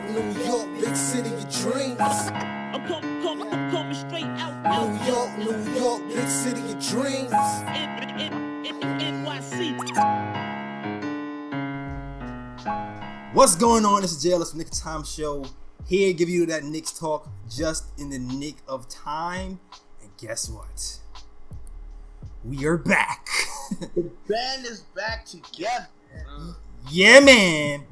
New York, big city of dreams. I'm coming straight out. New York, big city of dreams. NYC. What's going on? This is JLS from Knick Time Show. Here to give you that Knicks talk just in the nick of time. And guess what? We are back. The band is back together. Yeah, man.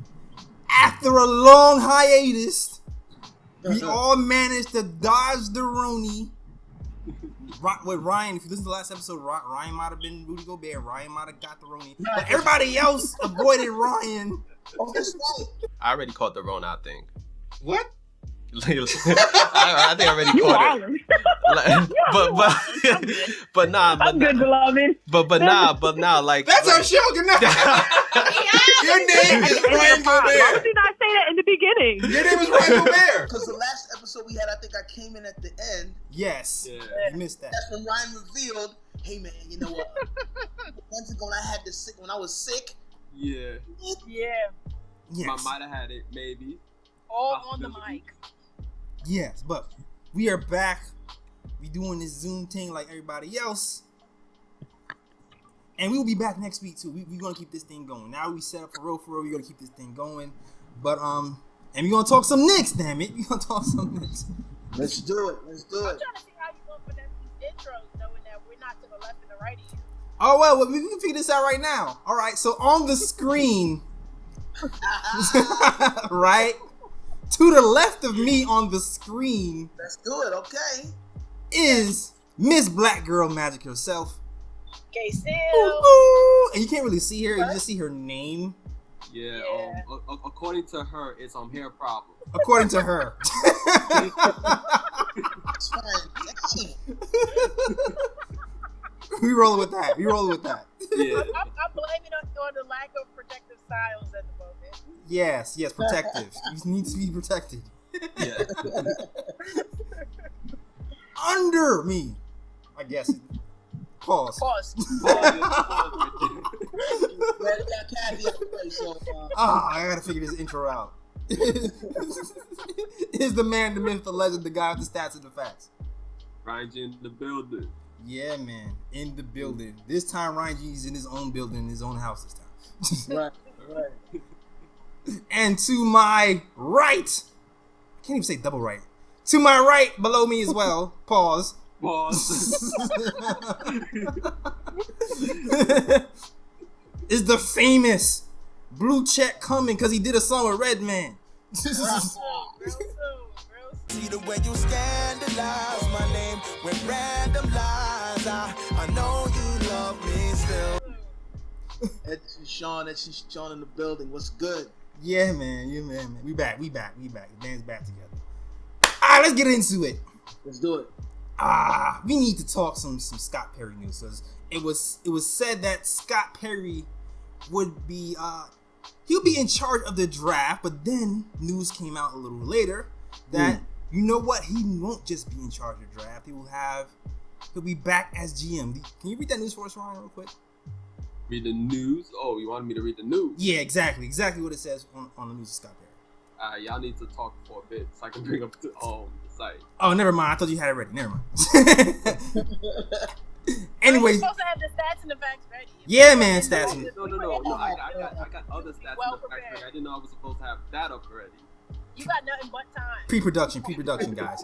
After a long hiatus, we all managed to dodge the Rooney. With Ryan, if you listen to the last episode, Ryan might have been Rudy Gobert. Ryan might have got the Rooney. But everybody else avoided Ryan. I already caught the Rona, I think. What? I think I already caught it. But nah, I'm good, beloved. but nah, like That's our show. Good night. Your name is Ryan Why Gobert. would you not say that in the beginning? Your name is Ryan Gobert. Because the last episode we had, I think I came in at the end. Yes. Yeah. You missed that. That's when Ryan revealed, hey man, you know what? Once ago when I had this sick, when I was sick. Yeah. Yeah. Yes. I might have had it, maybe. All on the mic. Yes, but we are back. We doing this Zoom thing like everybody else. And we will be back next week too. We're gonna keep this thing going. Now we set up for real, we're gonna keep this thing going. But and we're gonna talk some Knicks, damn it. We're gonna talk some Knicks. Let's do it. I'm trying to see how you gonna finesse these intros, knowing that we're not to the left and the right of you. Oh well, we can figure this out right now. Alright, so on the screen, right? To the left of me on the screen Let's do it, okay? is Miss Black Girl Magic herself. Okay, still. Ooh, and you can't really see her, you just see her name. Yeah. Yeah. According to her, it's hair problem. According to her. It's fine. We rolling with that. Yeah. I'm blaming on the lack of protective styles at the moment. Yes, protective. You need to be protected. Yeah. Under me, I guess. Pause. Pause. I gotta figure this intro out. Is the man, the myth, the legend, the guy with the stats and the facts. Ryan G in the building. Yeah, man, in the building. This time, Ryan G's in his own building, in his own house this time. Right. And to my right, I can't even say double right. To my right, below me as well. Pause. Is the famous Blue Check coming because he did a song with Redman. See the way you scandalize my name with random lies. I know you love me still. It's Sean in the building. What's good? Yeah, man. We back. The band's back together. Alright, let's get into it. Let's do it. We need to talk some Scott Perry news. Because it was said that Scott Perry would be he'll be in charge of the draft, but then news came out a little later that you know what, he won't just be in charge of the draft. He'll be back as GM. Can you read that news for us, Ryan, real quick? Read the news? Oh, you wanted me to read the news? Yeah, exactly what it says on the news of Scott Perry. Y'all need to talk for a bit so I can bring up the site. Oh, never mind. I thought you had it ready. Never mind. Anyway, You're supposed to have the stats and the facts ready. Yeah, man, stats. No. I got other stats. Well in the fact prepared. I didn't know I was supposed to have that up already. You got nothing but time. pre-production, guys.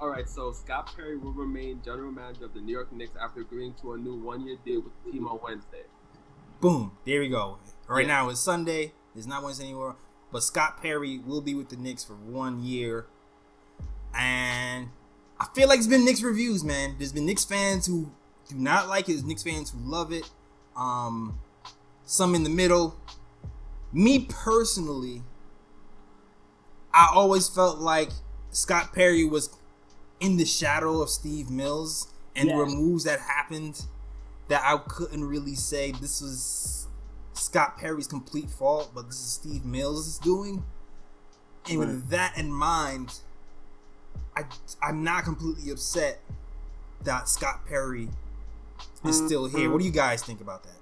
Alright, so Scott Perry will remain general manager of the New York Knicks after agreeing to a new one-year deal with the team on Wednesday. Boom. There we go. Right now it's Sunday. It's not Wednesday anymore. But Scott Perry will be with the Knicks for 1 year. And I feel like it's been Knicks reviews, man. There's been Knicks fans who do not like it. There's Knicks fans who love it. Some in the middle. Me personally, I always felt like Scott Perry was in the shadow of Steve Mills, and there were moves that happened that I couldn't really say this was Scott Perry's complete fault, but this is Steve Mills' doing. And with that in mind, I'm not completely upset that Scott Perry is still here. What do you guys think about that?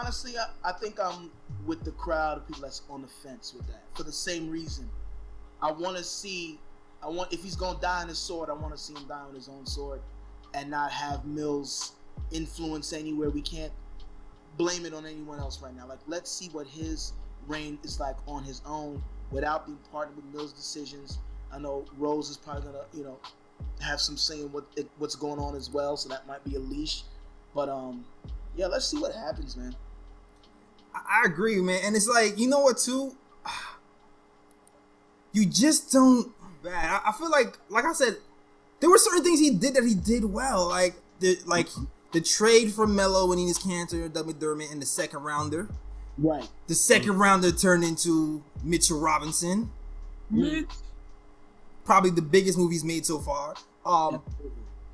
honestly, I think I'm with the crowd of people that's on the fence with that for the same reason. If he's gonna die on his sword, I want to see him die on his own sword, and not have Mills influence anywhere. We can't blame it on anyone else right now. Like, let's see what his reign is like on his own without being partnered with Mills' decisions. I know Rose is probably gonna, have some say in what's going on as well, so that might be a leash. But yeah, let's see what happens, man. I agree, man. And it's like, you know what, too? You just don't bad. I feel like I said, there were certain things he did that he did well. Like the trade for Melo and Enes Kanter and McDermott in the second rounder. Right. The second rounder turned into Mitchell Robinson. Mitch. Probably the biggest move he's made so far.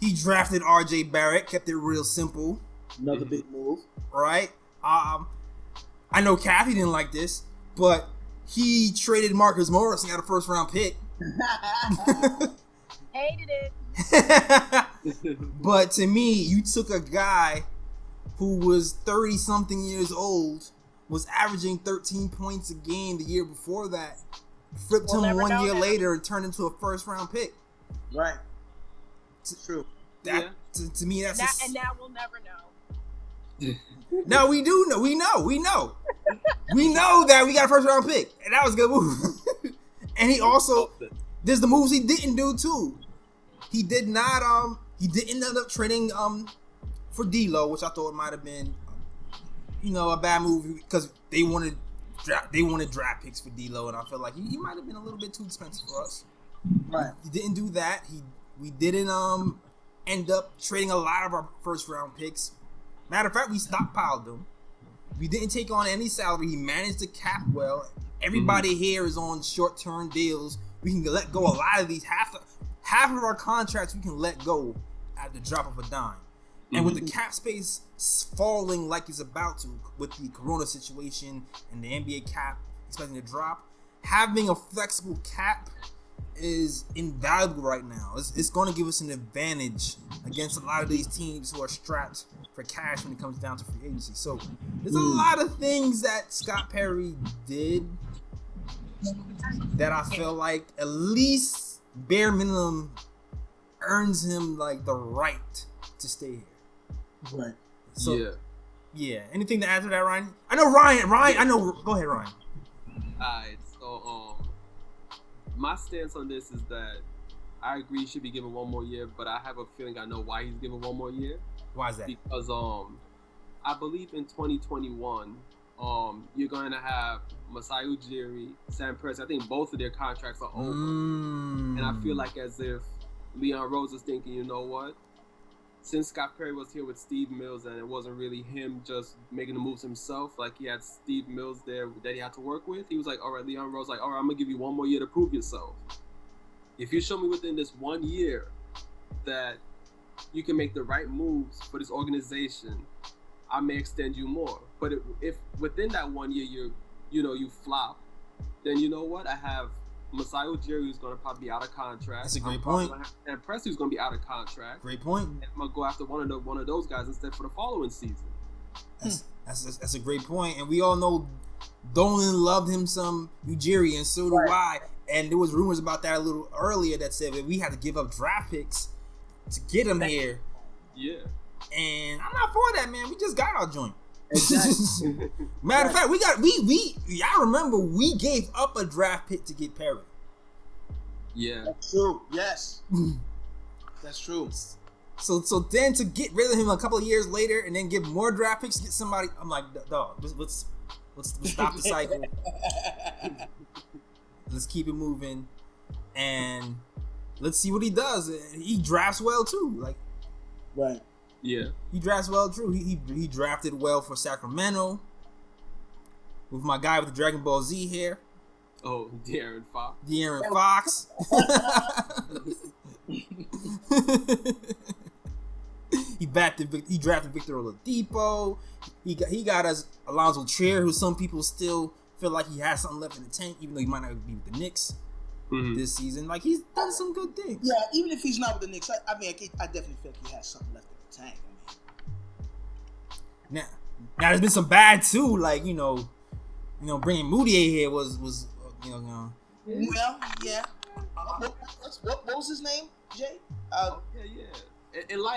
He drafted RJ Barrett, kept it real simple. Another big move. Right? I know Kathy didn't like this, but he traded Marcus Morris and got a first round pick. Hated it. But to me, you took a guy who was 30 something years old, was averaging 13 points a game the year before that, flipped We'll him never 1 know year that. later and turned into a first round pick. Right. It's true. That to me, that's And now we'll never know. No, we do know. We know. We know that we got a first round pick, and that was a good move. And he also, there's the moves he didn't do too. He did not. He didn't end up trading for D'Lo, which I thought might have been, a bad move because they wanted draft picks for D'Lo, and I feel like he might have been a little bit too expensive for us. Right. He didn't do that. We didn't end up trading a lot of our first round picks. Matter of fact, we stockpiled them. We didn't take on any salary. He managed to cap well. Everybody here is on short-term deals. We can let go a lot of these. Half of our contracts we can let go at the drop of a dime. And with the cap space falling like it's about to, with the Corona situation and the NBA cap expecting to drop, having a flexible cap is invaluable right now. It's going to give us an advantage against a lot of these teams who are strapped for cash when it comes down to free agency. So there's a lot of things that Scott Perry did that I feel like at least bare minimum earns him like the right to stay here. Right. So yeah. Anything to add to that, Ryan? I know Ryan. I know. Go ahead, Ryan. Alright, so my stance on this is that I agree he should be given one more year, but I have a feeling I know why he's given one more year. Why is that? Because I believe in 2021, you're going to have Masai Ujiri, Sam Press. I think both of their contracts are over, and I feel like as if Leon Rose is thinking, you know what? Since Scott Perry was here with Steve Mills and it wasn't really him just making the moves himself, like he had Steve Mills there that he had to work with, he was like, all right, Leon Rose, like, all right, I'm going to give you one more year to prove yourself. If you show me within this 1 year that you can make the right moves for this organization, I may extend you more. But if within that 1 year you flop, then you know what? I have Masai Ujiri who's going to probably be out of contract. That's a great point. And Presley's going to be out of contract. Great point. And I'm going to go after one of those guys instead for the following season. That's a great point. And we all know Dolan loved him some Ujiri, and so do I. And there was rumors about that a little earlier that said that we had to give up draft picks to get him here. Yeah. And I'm not for that, man. We just got our joint. Exactly. Matter of fact, I remember we gave up a draft pick to get Perry. Yeah. That's true. Yes. That's true. So then to get rid of him a couple of years later and then give more draft picks to get somebody, I'm like, dog, let's stop the cycle. Let's keep it moving, and let's see what he does. He drafts well too. Like, right. Yeah. He drafts well too. He drafted well for Sacramento with my guy with the Dragon Ball Z hair. Oh, De'Aaron Fox. De'Aaron Fox. He drafted Victor Oladipo. He got us Alonzo Trier, who some people still feel like he has something left in the tank, even though he might not be with the Knicks this season. Like, he's done some good things. Yeah, even if he's not with the Knicks, I definitely feel like he has something left in the tank. Now there's been some bad too, like bringing Moutier here was Well, yeah. What was his name, Jay?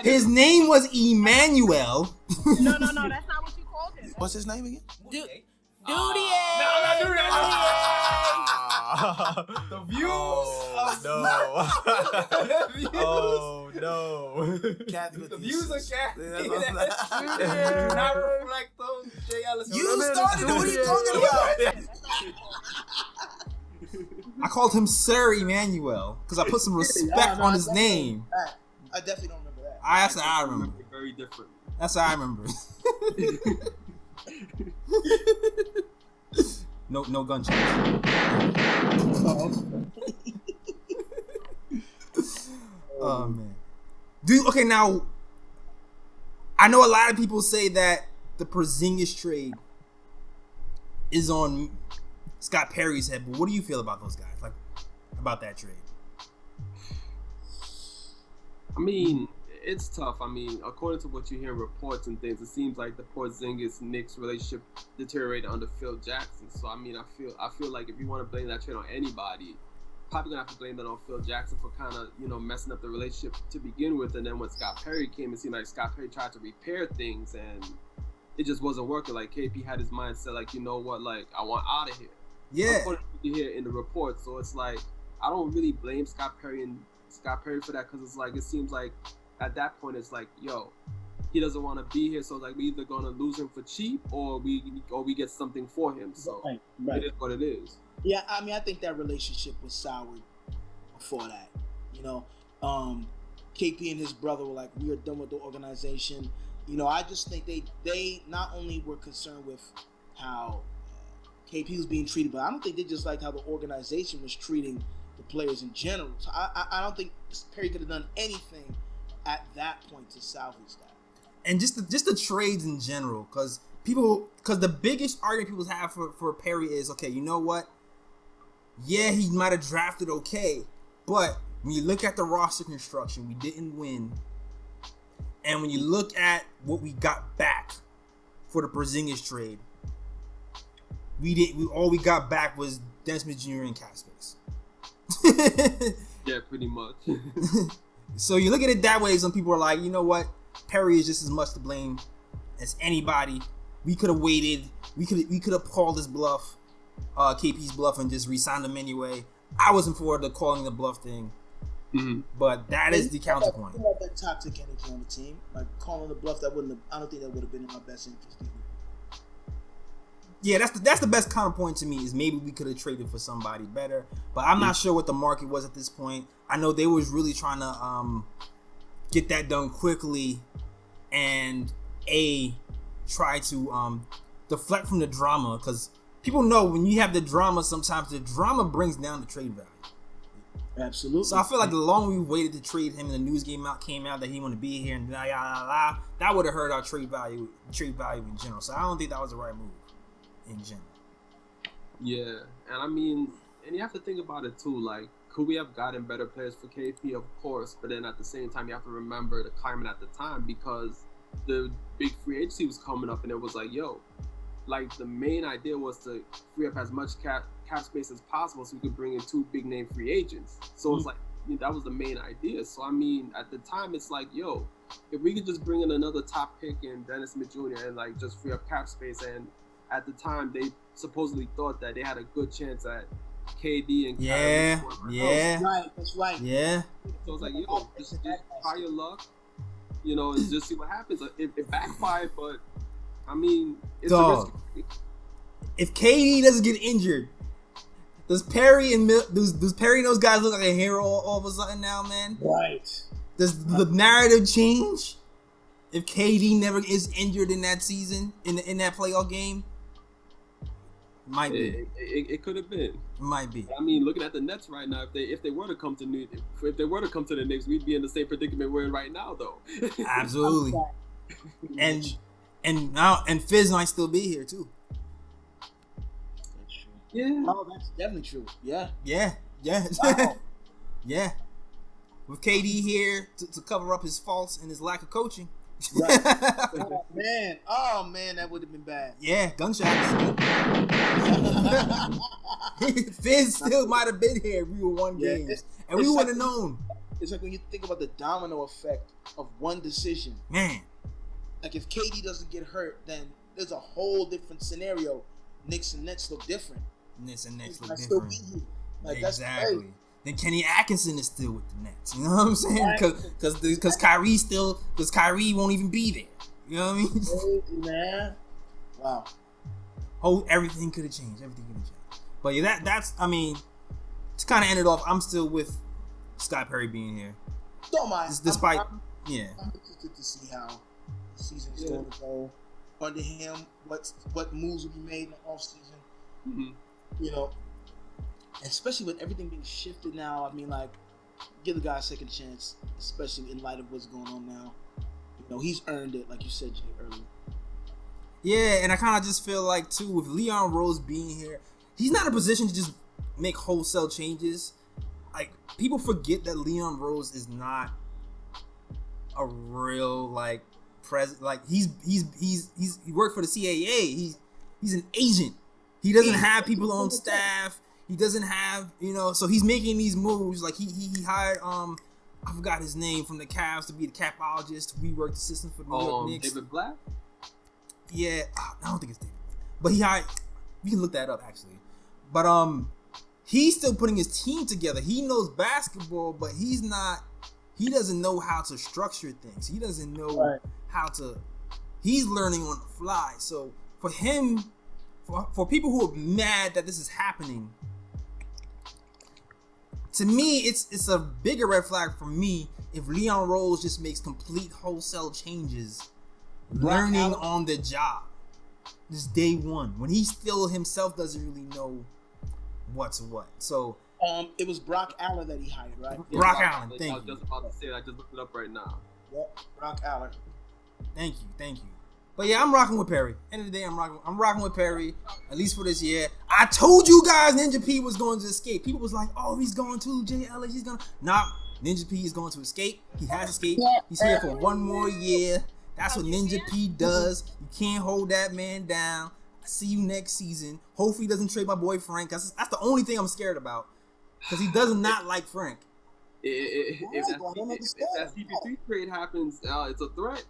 His name was Emmanuel. No, that's not what you called him. What's his name again? Dudier. The views. Oh no. Kathy, The views of Kathy. That's Do not reflect those Jay Ellis. You started it. What are you talking about? I called him Sir Emmanuel because I put some respect on his name. I definitely don't remember that. That's how I remember. Very different. That's how I remember. No gunshots. Oh man. Okay, now I know a lot of people say that the Porzingis trade is on Scott Perry's head, but what do you feel about those guys? Like about that trade? I mean, it's tough. I mean, according to what you hear in reports and things, it seems like the Porzingis Knicks relationship deteriorated under Phil Jackson. So I mean, I feel like if you want to blame that trade on anybody, probably gonna have to blame that on Phil Jackson for kind of messing up the relationship to begin with. And then when Scott Perry came, it seemed like Scott Perry tried to repair things and it just wasn't working. Like KP had his mindset, like, you know what, like I want out of here. Yeah. According to what you hear in the report, so it's like I don't really blame Scott Perry for that, because it's like it seems like at that point it's like, yo, he doesn't want to be here, so like we either gonna lose him for cheap or we get something for him. So Right. It is what it is. Yeah, I mean, I think that relationship was soured before that. KP and his brother were like, we are done with the organization. I just think they not only were concerned with how KP was being treated, but I don't think they just liked how the organization was treating the players in general. So I don't think Perry could have done anything at that point to salvage that. And just the trades in general, because the biggest argument people have for Perry is, okay, you know what? Yeah, he might have drafted okay, but when you look at the roster construction, we didn't win. And when you look at what we got back for the Porzingis trade, all we got back was Dennis Smith Jr. and cap space. Yeah, pretty much. So you look at it that way, some people are like, you know what? Perry is just as much to blame as anybody. We could have waited. We could have called his bluff, KP's bluff, and just re-signed him anyway. I wasn't for the calling the bluff thing. Mm-hmm. But that is the counterpoint. You have that toxic energy on the team, like calling the bluff. I don't think that would have been in my best interest either. Yeah, that's the best counterpoint to me, is maybe we could have traded for somebody better. But I'm not sure what the market was at this point. I know they was really trying to get that done quickly and try to deflect from the drama, because people know when you have the drama, sometimes the drama brings down the trade value. Absolutely. So I feel like the longer we waited to trade him and the news came out that he wanted to be here and that would have hurt our trade value in general. So I don't think that was the right move in general. Yeah, and I mean, and you have to think about it too. Like, could we have gotten better players for KP? Of course, but then at the same time, you have to remember the climate at the time, because the big free agency was coming up, and it was like, yo, like the main idea was to free up as much cap space as possible so we could bring in 2 big name free agents. So it's like, that was the main idea. So I mean, at the time, it's like, yo, if we could just bring in another top pick in Dennis Smith Jr. and like just free up cap space, and at the time they supposedly thought that they had a good chance at KD and yeah. That's right. Yeah. So it's like, yo, just try your luck, and just see what happens. It backfired, but I mean, it's a risk. If KD doesn't get injured, does Perry and those guys look like a hero all of a sudden now, man? Right. Does the narrative change if KD never is injured in that season, in that playoff game? Might be. It could have been. Might be. I mean, looking at the Nets right now, if they were to come to the Knicks, we'd be in the same predicament we're in right now, though. Absolutely. and Fizz might still be here too. That's true. Yeah. Oh, that's definitely true. Yeah. Yeah. Wow. Yeah. With KD here to cover up his faults and his lack of coaching. Oh man, that would have been bad. Yeah, gunshots. Fizz still might have been here if we were won Yeah, games, and we would have known. It's like when you think about the domino effect of one decision. Man, Like if KD doesn't get hurt, then there's a whole different scenario. Knicks and Nets look different. Knicks and Nets Might look still different. be here. Like Exactly. that's crazy. Then Kenny Atkinson is still with the Nets. You know what I'm saying? Right. Because Kyrie won't even be there. You know what I mean? Crazy, man. Wow. Oh, everything could have changed. Everything could have changed. But yeah, that's. I mean, to kind of end it off, I'm still with Scott Perry being here. Don't mind. Despite, I'm yeah. interested to see how the season's going to go under him. What moves will be made in the offseason. Mm-hmm. You know, especially with everything being shifted now. I mean, like, give the guy a second chance, especially in light of what's going on now. You know, he's earned it, like you said, Jay, earlier. Yeah, and I kind of just feel like, too, with Leon Rose being here, he's not in a position to just make wholesale changes. Like, people forget that Leon Rose is not a real, like, president. Like, he worked for the CAA. He's an agent. He doesn't have people on staff. He doesn't have, so he's making these moves. Like, he hired, I forgot his name, from the Cavs to be the capologist. We worked the system for the New York Knicks. David Black? Yeah, I don't think it's David. But you can look that up actually. But he's still putting his team together. He knows basketball, but he doesn't know how to structure things. He doesn't know how to, he's learning on the fly. So for him, for people who are mad that this is happening, to me, it's a bigger red flag for me if Leon Rose just makes complete wholesale changes, learning on the job. This day one, when he still himself doesn't really know what's what. So it was Brock Allen that he hired, right? Brock Allen, I thank was you. just about to say it. I just looked it up right now. Yep, Brock Allen. Thank you. But yeah, I'm rocking with Perry. End of the day, I'm rocking with Perry, at least for this year. I told you guys Ninja P was going to escape. People was like, oh, he's going to Jay Ellis. He's going to. Nah, Ninja P is going to escape. He has escaped. He's here for one more year. That's what Ninja P does. You can't hold that man down. I see you next season. Hopefully he doesn't trade my boy Frank. That's the only thing I'm scared about. Because he does not like Frank. If that CP3 trade happens, it's a threat.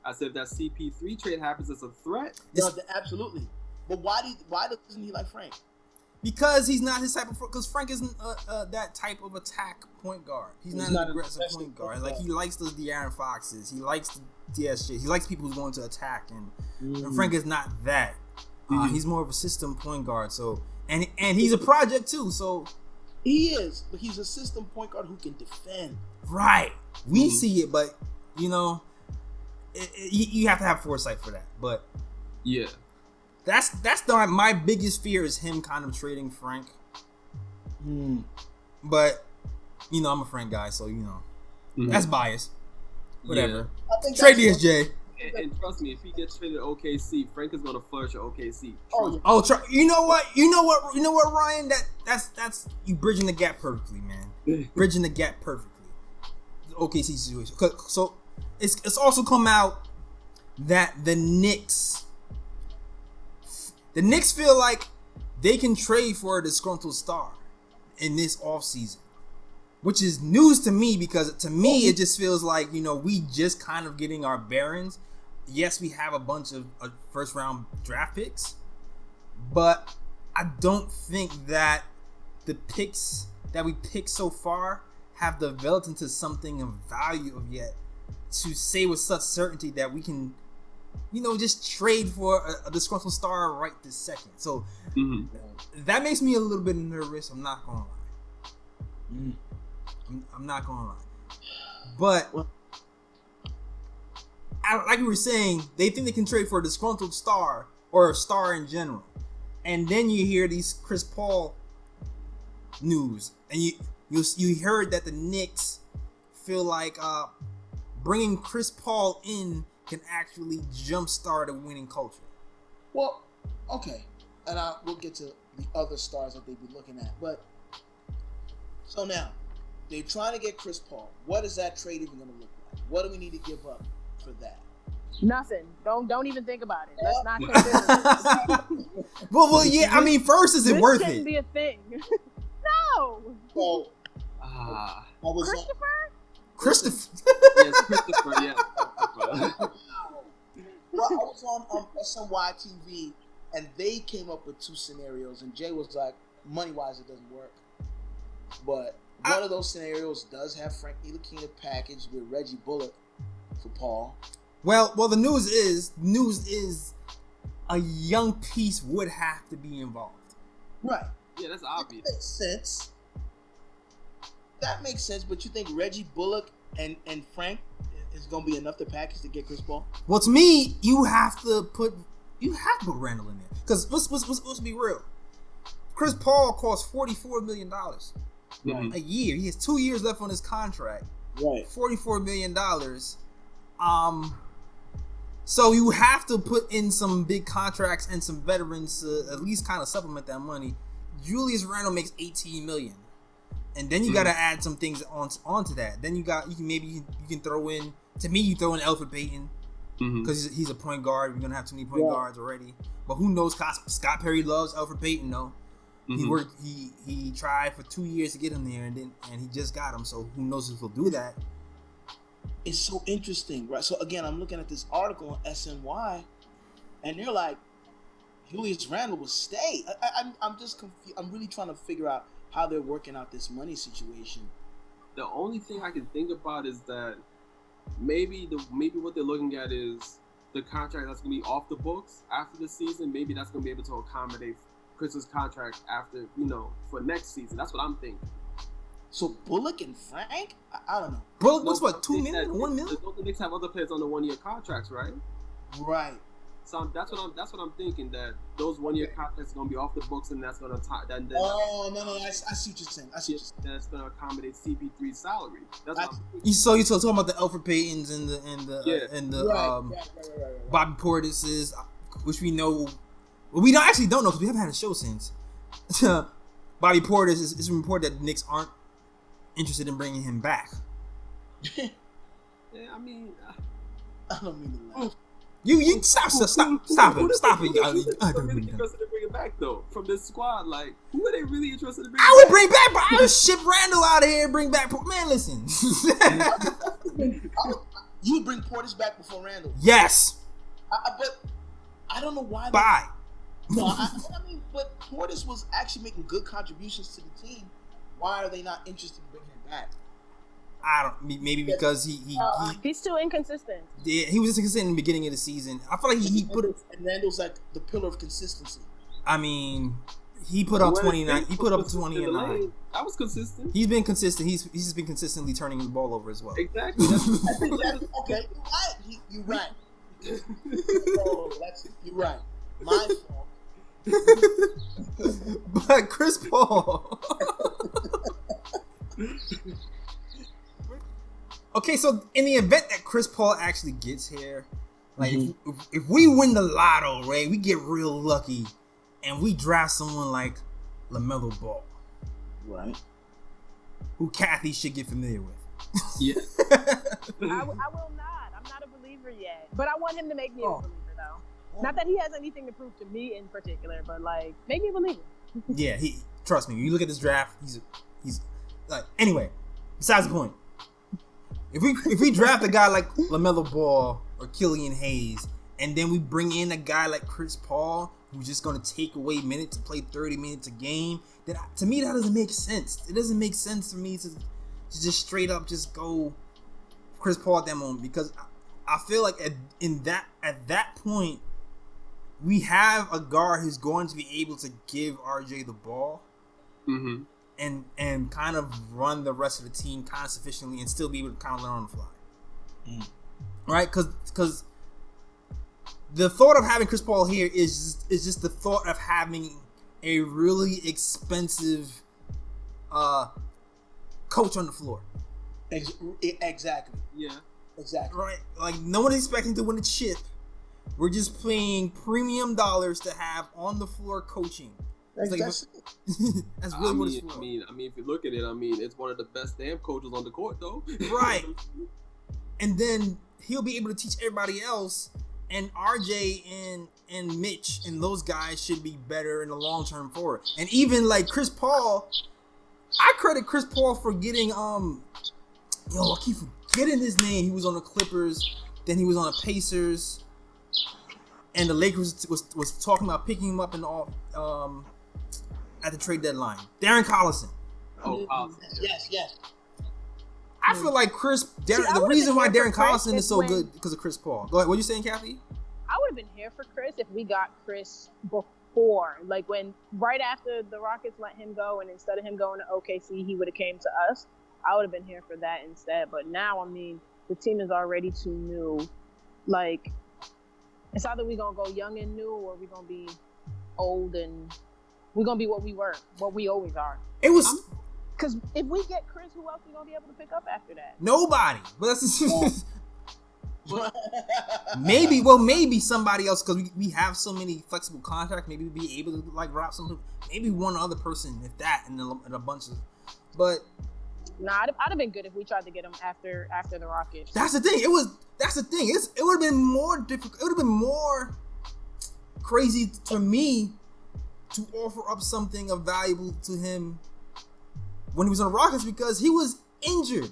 I said if that CP3 trade happens, it's a threat. No, absolutely. But why doesn't he like Frank? Because he's not his type of. Because Frank isn't that type of attack point guard. He's not an aggressive point guard. Like he likes those De'Aaron Foxes. He likes the DSJ. He likes people who's going to attack, and Frank is not that. He's more of a system point guard. So and he's a project too. So he is, but he's a system point guard who can defend. Right. We see it, but you have to have foresight for that. But yeah. That's my biggest fear is him kind of trading Frank. But I'm a Frank guy, so that's biased. Whatever. Yeah. Trade DSJ. And trust me, if he gets traded to OKC, Frank is gonna flourish at OKC. You know what, Ryan? That's you bridging the gap perfectly, man. Bridging the gap perfectly. The OKC situation. So it's also come out that the Knicks feel like they can trade for a disgruntled star in this offseason, which is news to me because to me it just feels like, we just kind of getting our bearings. Yes, we have a bunch of first round draft picks, but I don't think that the picks that we picked so far have developed into something of value of yet to say with such certainty that we can just trade for a disgruntled star right this second. So that makes me a little bit nervous. I'm not gonna lie. I'm not gonna lie. But like we were saying, they think they can trade for a disgruntled star or a star in general. And then you hear these Chris Paul news, and you heard that the Knicks feel like bringing Chris Paul in can actually jumpstart a winning culture. Well, okay, and we'll get to the other stars that they'd be looking at. But so now they're trying to get Chris Paul. What is that trade even going to look like? What do we need to give up for that? Nothing. Don't even think about it. Let's not consider it. Well, yeah. I mean, first, is it This worth shouldn't it? be a thing. No. So Ah, I was Christopher? Christopher. yes, Christopher. Yes, Christopher. Well, I was on SNY TV, and they came up with two scenarios, and Jay was like, money-wise, it doesn't work. But one of those scenarios does have Frank Ntilikina packaged with Reggie Bullock for Paul. Well, the news is a young piece would have to be involved. Right. Yeah, that's That obvious. makes sense. That makes sense, but you think Reggie Bullock and Frank is going to be enough to package to get Chris Paul? Well, to me, you have to put Randall in there because let's be real. Chris Paul costs $44 million Mhm. a year. He has 2 years left on his contract. Right. $44 million. So you have to put in some big contracts and some veterans to at least kind of supplement that money. Julius Randle makes $18 million, and then you got to add some things onto that. Then you can throw in. To me, you throw in Elfrid Payton because he's a point guard. You're gonna have too many point guards already. But who knows? Scott Perry loves Elfrid Payton though. He worked. He tried for 2 years to get him there, and he just got him. So who knows if he'll do that? It's so interesting, right? So again, I'm looking at this article on SNY, and they're like, Julius Randle will stay. I'm just confused. I'm really trying to figure out how they're working out this money situation. The only thing I can think about is that maybe what they're looking at is the contract that's gonna be off the books after the season. Maybe that's gonna be able to accommodate Chris's contract after, for next season. That's what I'm thinking. So Bullock and Frank? I don't know. Bullock looks what, No, $2 million, $1 million? Don't the Knicks have other players on the 1 year contracts, right? Right. So that's what I'm thinking, that those 1 year contracts are gonna be off the books, and that's gonna Oh no! I see what you're saying. that's gonna accommodate CP3's salary. That's what I'm thinking. So you're talking about the Elfrid Paytons and the Right. Bobby Portis's, which we know. Well, we don't know because we haven't had a show since. Bobby Portis is reported that the Knicks aren't interested in bringing him back. Yeah, I mean, I don't mean to laugh. You stop it. Who really interested in bringing back though from this squad? Like, who are they really interested in bringing? I would bring back, but I would ship Randall out of here and bring back. Man, listen. You would bring Portis back before Randall. Yes. But I don't know why. Bye. No, I mean, but Portis was actually making good contributions to the team. Why are they not interested in bringing him back? I don't. Maybe because He's too inconsistent. he was inconsistent in the beginning of the season. I feel like he put. And Randall's like the pillar of consistency. I mean, he put up 29. He put up 20 and 9. That was consistent. He's been consistent. He's just been consistently turning the ball over as well. Exactly. Okay, you're right. You're right. My fault. But Chris Paul. Okay, so in the event that Chris Paul actually gets here, like if we win the lotto, right, we get real lucky, and we draft someone like LaMelo Ball, Right. who Kathy should get familiar with. Yeah. I will not. I'm not a believer yet. But I want him to make me a believer, though. Not that he has anything to prove to me in particular, but, like, make me a believer. Yeah, trust me. When you look at this draft, he's like, anyway. Besides the point, if we draft a guy like LaMelo Ball or Killian Hayes, and then we bring in a guy like Chris Paul, who's just gonna take away minutes to play 30 minutes a game, then to me that doesn't make sense. It doesn't make sense for me to just straight up just go Chris Paul at that moment, because I feel like at that point we have a guard who's going to be able to give RJ the ball and kind of run the rest of the team kind of sufficiently and still be able to kind of learn on the fly. Right? Because the thought of having Chris Paul here is just the thought of having a really expensive coach on the floor. Exactly. Yeah. Exactly. Right? Like, no one is expecting to win a chip. We're just paying premium dollars to have on the floor coaching. It's like, that's really what it's for. I mean, if you look at it, it's one of the best damn coaches on the court, though. Right. and then he'll be able to teach everybody else. And RJ and Mitch and those guys should be better in the long term for it. And even like Chris Paul, I credit Chris Paul for getting I keep forgetting his name. He was on the Clippers, then he was on the Pacers, and the Lakers was talking about picking him up and all at the trade deadline. Darren Collison. Oh, Yes. I feel like the reason why Darren Collison is so good because of Chris Paul. Go ahead. What are you saying, Kathy? I would have been here for Chris if we got Chris before, like right after the Rockets let him go, and instead of him going to OKC, he would have came to us. I would have been here for that instead. But now, I mean, the team is already too new. Like, it's either we gonna go young and new, or we gonna be old and we're gonna be what we always are. It was. Because if we get Chris, who else we gonna be able to pick up after that? Nobody. But that's maybe somebody else, because we have so many flexible contracts. Maybe we'd be able to like rob some. Maybe one other person, if that, and a bunch of. But nah, I'd have been good if we tried to get him after the Rockets. That's the thing. That's the thing. It would have been more difficult. It would have been more crazy for me to offer up something of valuable to him when he was on the Rockets, because he was injured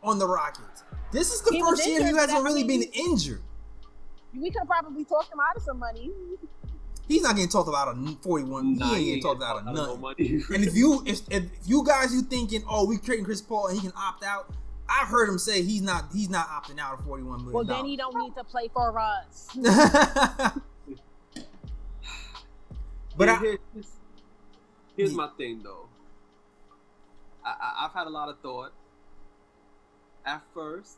on the Rockets. This is the first year he hasn't really been injured. We could have probably talked him out of some money. He's not getting talked about a 41. He ain't getting talked out of nothing. And if you guys thinking, we're trading Chris Paul and he can opt out, I've heard him say he's not opting out of $41 million. Well, then he don't need to play for us. But here's my thing, though. I've had a lot of thought. At first,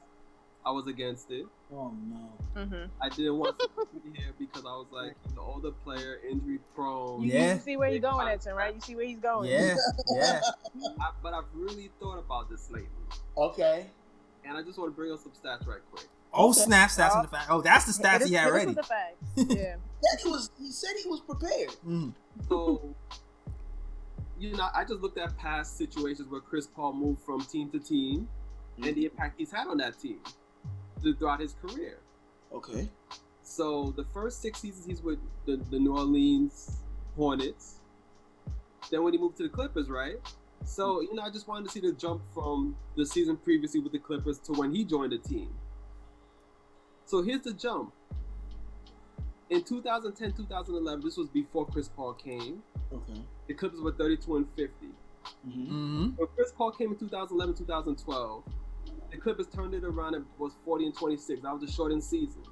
I was against it. Oh no. Mm-hmm. I didn't want to be here because I was like, he's an older player, injury prone. Yeah. You see where he's going, Edson, right? You see where he's going. Yeah. But I've really thought about this lately. Okay. And I just want to bring up some stats right quick. Oh, snap, stats on the fact. Oh, that's the stats he had already. The fact. Yeah. He said he was prepared. So, I just looked at past situations where Chris Paul moved from team to team and the impact he's had on that team throughout his career. Okay. So, the first 6 seasons he's with the New Orleans Hornets. Then when he moved to the Clippers, right? So, I just wanted to see the jump from the season previously with the Clippers to when he joined the team. So here's the jump. In 2010, 2011, this was before Chris Paul came. Okay. The Clippers were 32-50. When Chris Paul came in 2011, 2012, the Clippers turned it around and was 40-26. That was a shortened season.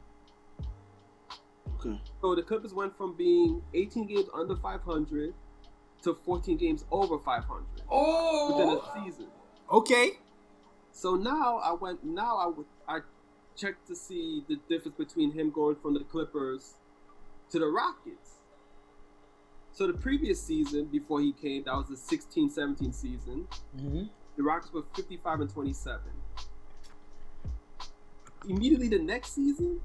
Okay. So the Clippers went from being 18 games under 500 to 14 games over 500 within a season. Okay. So now I checked to see the difference between him going from the Clippers to the Rockets. So the previous season, before he came, that was the 16-17 season. The Rockets were 55-27. Immediately the next season,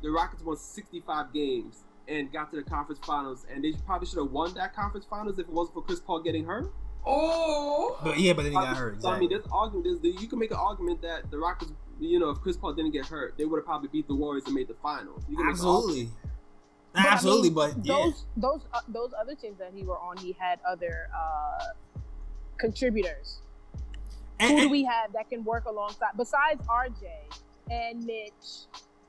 the Rockets won 65 games and got to the conference finals, and they probably should have won that conference finals if it wasn't for Chris Paul getting hurt. But then he got hurt. Exactly. So, I mean, there's argument. You can make an argument that the Rockets, if Chris Paul didn't get hurt, they would have probably beat the Warriors and made the finals. Absolutely. Absolutely, but yeah. Those other teams that he were on, he had other contributors. Who do we have that can work alongside besides RJ and Mitch?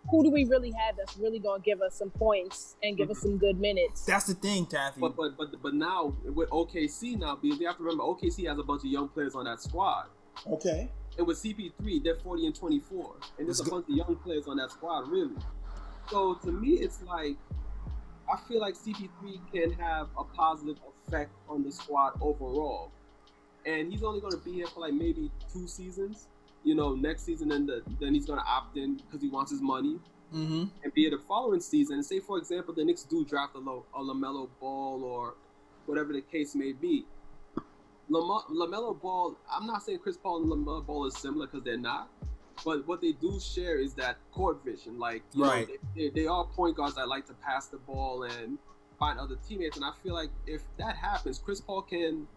Who do we really have that's really gonna give us some points and give us some good minutes? That's the thing, Kathy. But now with OKC because you have to remember OKC has a bunch of young players on that squad. Okay. And with CP3, they're 40-24, and there's a bunch of young players on that squad, really. So to me, it's like I feel like CP3 can have a positive effect on the squad overall, and he's only going to be here for like maybe 2 seasons. Next season, and then he's going to opt in because he wants his money, and be here the following season. And say, for example, the Knicks do draft a LaMelo Ball or whatever the case may be. LaMelo Ball, I'm not saying Chris Paul and LaMelo Ball is similar because they're not, but what they do share is that court vision. Like, they are point guards that like to pass the ball and find other teammates. And I feel like if that happens, Chris Paul can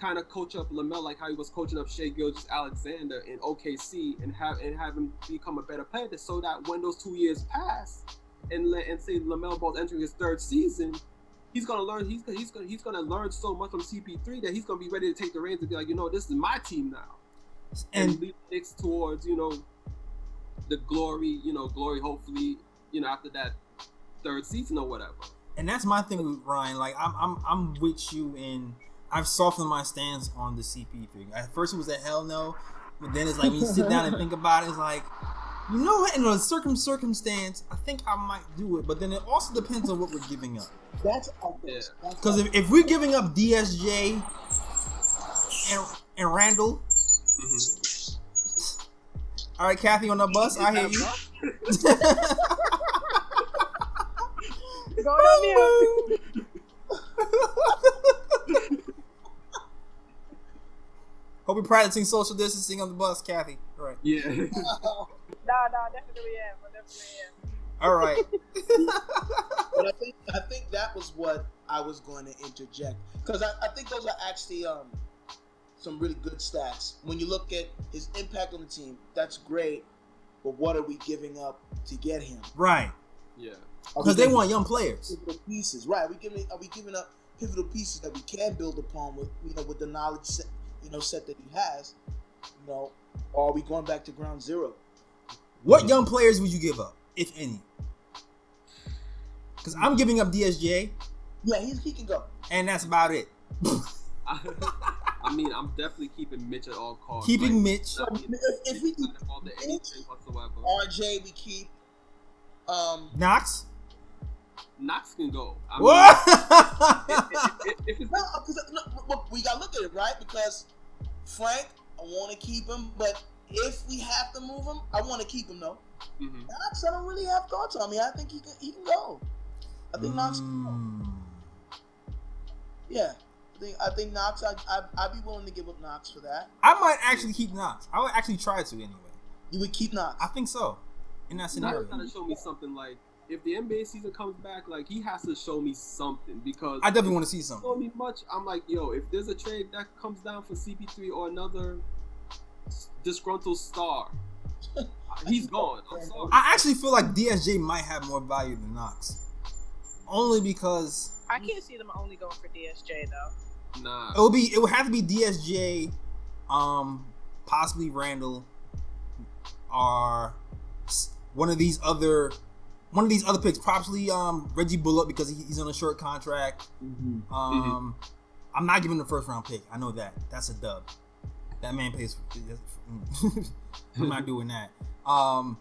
kind of coach up LaMelo like how he was coaching up Shai Gilgeous-Alexander in OKC and have him become a better player, so that when those 2 years pass and say LaMelo Ball's entering his third season, he's gonna learn. He's gonna learn so much from CP3 that he's gonna be ready to take the reins and be like, this is my team now, and lead the Knicks towards the glory. Glory hopefully after that third season or whatever. And that's my thing with Ryan. Like I'm with you in. I've softened my stance on the CP thing. At first it was a hell no, but then it's like when you sit down and think about it, it's like, what? In a circumstance, I think I might do it. But then it also depends on what we're giving up. That's because if we're giving up DSJ and Randall, all right, Kathy on the bus, I hear you. Going on mute. Hope you're practicing social distancing on the bus, Kathy. All right. Yeah. Nah, definitely am. All right. But I think that was what I was going to interject, because I think those are actually some really good stats. When you look at his impact on the team, that's great. But what are we giving up to get him? Right. Yeah. Because they want young players. Pivotal pieces, right? Are we giving up pivotal pieces that we can build upon with with the knowledge set, set that he has? Or are we going back to ground zero? What young players would you give up, if any? Because I'm giving up DSJ. Yeah, he can go. And that's about it. I mean, I'm definitely keeping Mitch at all costs. Keeping Mitch. If we keep anything whatsoever. RJ, we keep Knox. Knox can go. What? We gotta look at it, right? Because Frank, I want to keep him, but if we have to move him, I want to keep him though. Mm-hmm. Knox, I don't really have thoughts on me. I think he can go. I think Knox can go. Yeah, I think Knox. I'd be willing to give up Knox for that. I might actually keep Knox. I would actually try to anyway. You would keep Knox? I think so. In that scenario, Knox gotta show me something. Like, if the NBA season comes back, like, he has to show me something, because I definitely want to see something. Show me much. I'm like, if there's a trade that comes down for CP3 or another disgruntled star, he's gone. I'm sorry. I actually feel like DSJ might have more value than Knox, only because I can't see them only going for DSJ though. Nah, it would have to be DSJ, possibly Randall, or one of these other picks, probably Reggie Bullock, because he's on a short contract. I'm not giving him the first round pick. I know that. That's a dub. That man pays. I'm not doing that. And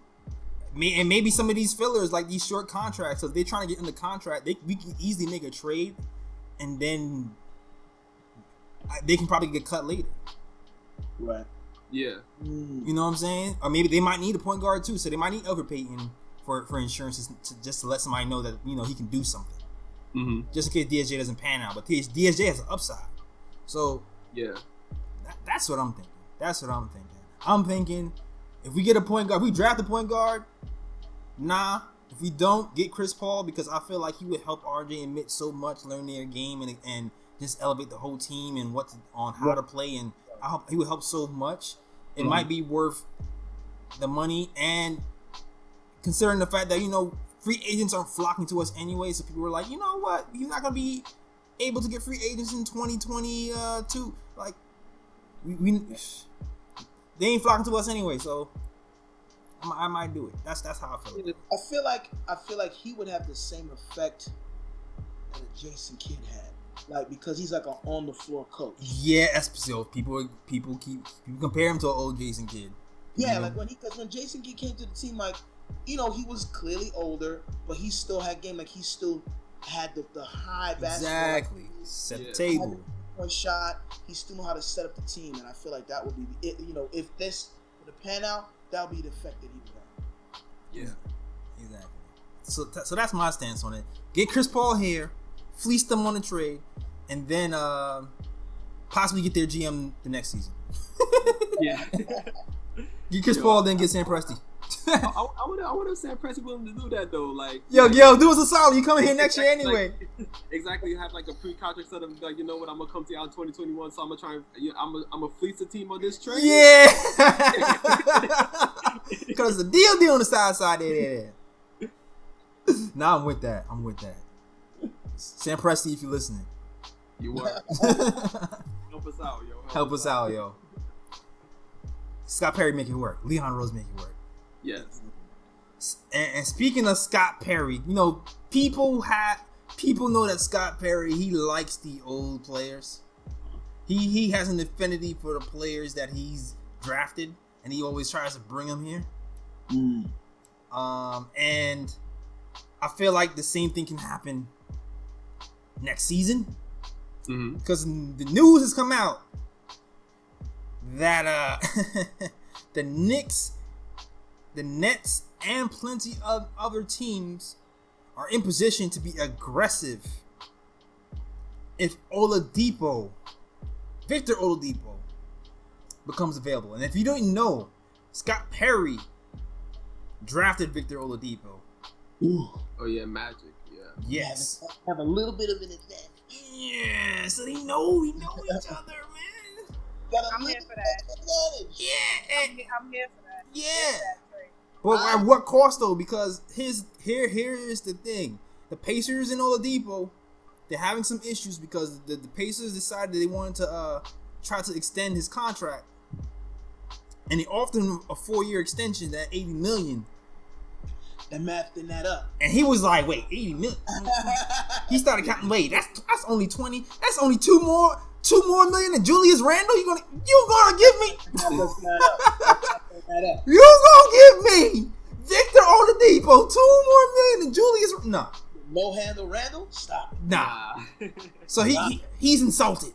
maybe some of these fillers, like these short contracts, so if they're trying to get in the contract, we can easily make a trade, and then they can probably get cut later. Right. Yeah. You know what I'm saying? Or maybe they might need a point guard too, so they might need Elfrid Payton for insurance, just to let somebody know that he can do something. Just in case DSJ doesn't pan out, but DSJ has an upside. So yeah, that's what I'm thinking. I'm thinking if we get a point guard, if we draft a point guard, nah. If we don't, get Chris Paul, because I feel like he would help RJ and Mitch so much, learn their game and just elevate the whole team and how to play, and I hope he would help so much. It might be worth the money, and considering the fact that free agents aren't flocking to us anyway, so people were like, you know what, you're not gonna be able to get free agents in 2022. Like they ain't flocking to us anyway, so I might do it. That's how I feel. I feel like he would have the same effect that a Jason Kidd had. Like, because he's like an on the floor coach. Yeah, so people compare him to an old Jason Kidd. Yeah, like when Jason Kidd came to the team, like, he was clearly older, but he still had game. Like, he still had the high basketball. Exactly. Set the table. One shot. He still knew how to set up the team, and I feel like that would be it. If this would have panned out, that would be the effect that he would have. Yeah, exactly. So that's my stance on it. Get Chris Paul here, fleece them on a trade, and then possibly get their GM the next season. Yeah. Get Chris Paul, then get Sam Presti. I wonder if Sam Presti willing to do that though. Like, Yo, do us a solid. You coming here next year anyway. Exactly. You have like a pre-contract set of like, you know what? I'm gonna come to you out in 2021, so I'm gonna try and I'm gonna fleece the team on this trade. Yeah. Because the deal on the side there. Nah, I'm with that. Sam Presti, if you're listening. You were. Help us out, yo. Help us out, yo. Scott Perry make it work. Leon Rose make it work. Yes. And speaking of Scott Perry, you know, people know that Scott Perry, he likes the old players. He has an affinity for the players that he's drafted, and he always tries to bring them here. And I feel like the same thing can happen next season, because the news has come out that the Knicks, the Nets, and plenty of other teams are in position to be aggressive if Victor Oladipo becomes available. And if you don't know, Scott Perry drafted Victor Oladipo. Oh yeah, Magic. Yeah. Yes. Have a little bit of an advantage. Yeah. So they know each other, man. I'm here for that. Yeah. I'm here for that. Yeah. But at what cost though? Because here is the thing: the Pacers and Oladipo, they're having some issues because the Pacers decided they wanted to try to extend his contract, and they offered him a 4-year extension at $80 million. They're mathing that up, and he was like, "Wait, $80 million?" He started counting. Wait, that's only 20. That's only two more million than Julius Randle. You gonna give me? You gonna give me Victor Oladipo 2 more million than Julius? No handle Randle? Stop. Nah. So he's insulted.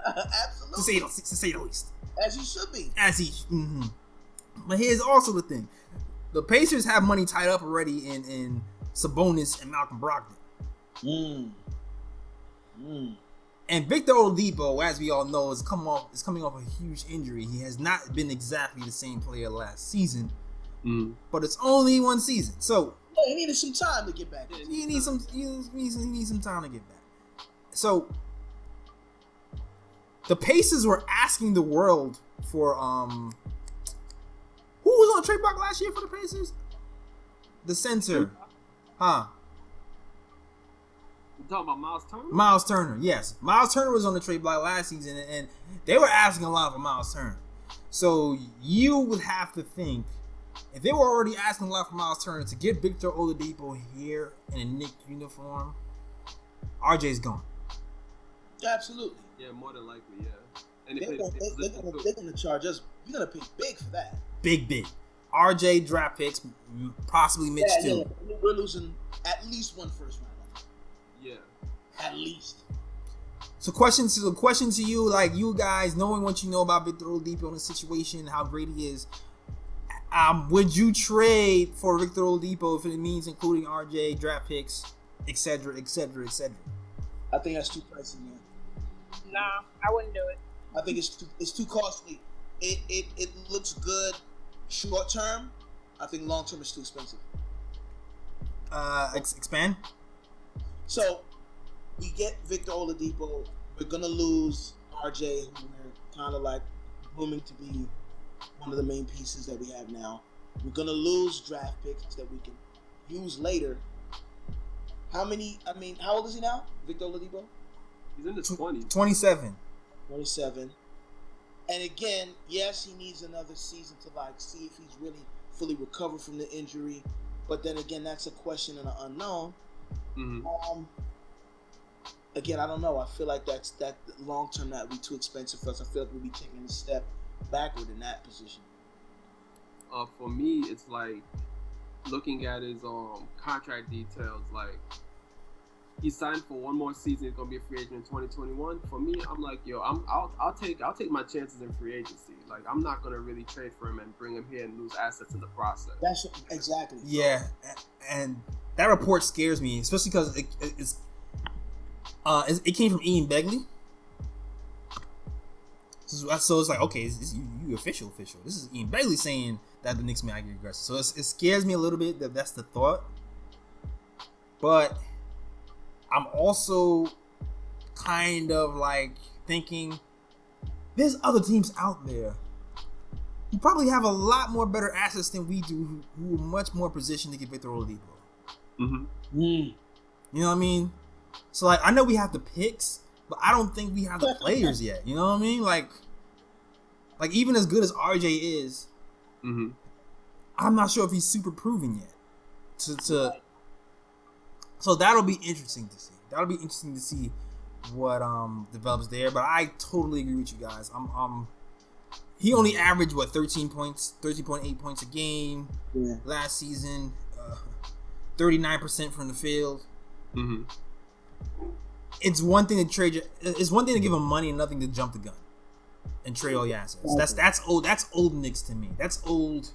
Absolutely. to say the least. As he should be. But here's also the thing: the Pacers have money tied up already in Sabonis and Malcolm Brogdon. And Victor Oladipo, as we all know, is coming off a huge injury. He has not been exactly the same player last season, but it's only one season, so he needed some time to get back. He needs some time to get back. So the Pacers were asking the world for who was on the trade block last year for the Pacers? The center, You talking about Miles Turner? Miles Turner, yes. Miles Turner was on the trade block last season, and they were asking a lot for Miles Turner. So you would have to think, if they were already asking a lot for Miles Turner, to get Victor Oladipo here in a Knick uniform, RJ's gone. Absolutely. Yeah, more than likely, yeah. And they're going to charge us. You're going to pay big for that. Big. RJ draft picks, possibly Mitch too. Yeah. We're losing at least one first round. Yeah. At least. So question to you, like you guys, knowing what you know about Victor Oladipo in the situation, how great he is, would you trade for Victor Oladipo if it means including RJ, draft picks, etc., etc., etc.? I think that's too pricey, man. Nah, I wouldn't do it. I think it's too costly. It looks good short term. I think long term is too expensive. Expand. So we get Victor Oladipo. We're gonna lose RJ, who we're kind of like blooming to be one of the main pieces that we have now. We're gonna lose draft picks that we can use later. How old is he now, Victor Oladipo? He's in his 20s. 27. 27. And again, yes, he needs another season to see if he's really fully recovered from the injury. But then again, that's a question and an unknown. Again, I don't know. I feel like that long term that would be too expensive for us. I feel like we'll be taking a step backward in that position. For me, it's like looking at his contract details. Like, he signed for one more season. He's gonna be a free agent in 2021. For me, I'm like, yo, I'll take my chances in free agency. Like, I'm not gonna really trade for him and bring him here and lose assets in the process. That's exactly. Yeah, and that report scares me, especially because it came from Ian Begley. So it's like, okay, you official. This is Ian Begley saying that the Knicks might get aggressive. So it scares me a little bit that that's the thought. But I'm also kind of like thinking there's other teams out there who probably have a lot more better assets than we do, who are much more positioned to get Victor Oladipo. Mm-hmm. You know what I mean? So like, I know we have the picks, but I don't think we have the players yet. You know what I mean? Like even as good as RJ is, Mm-hmm. I'm not sure if he's super proven yet. So that'll be interesting to see. That'll be interesting to see what develops there. But I totally agree with you guys. He only averaged 13.8 points a game last season. 39% from the field. Mm-hmm. It's one thing to trade. It's one thing to give him money and nothing to jump the gun and trade all your assets. That's old. That's old Knicks to me. That's old.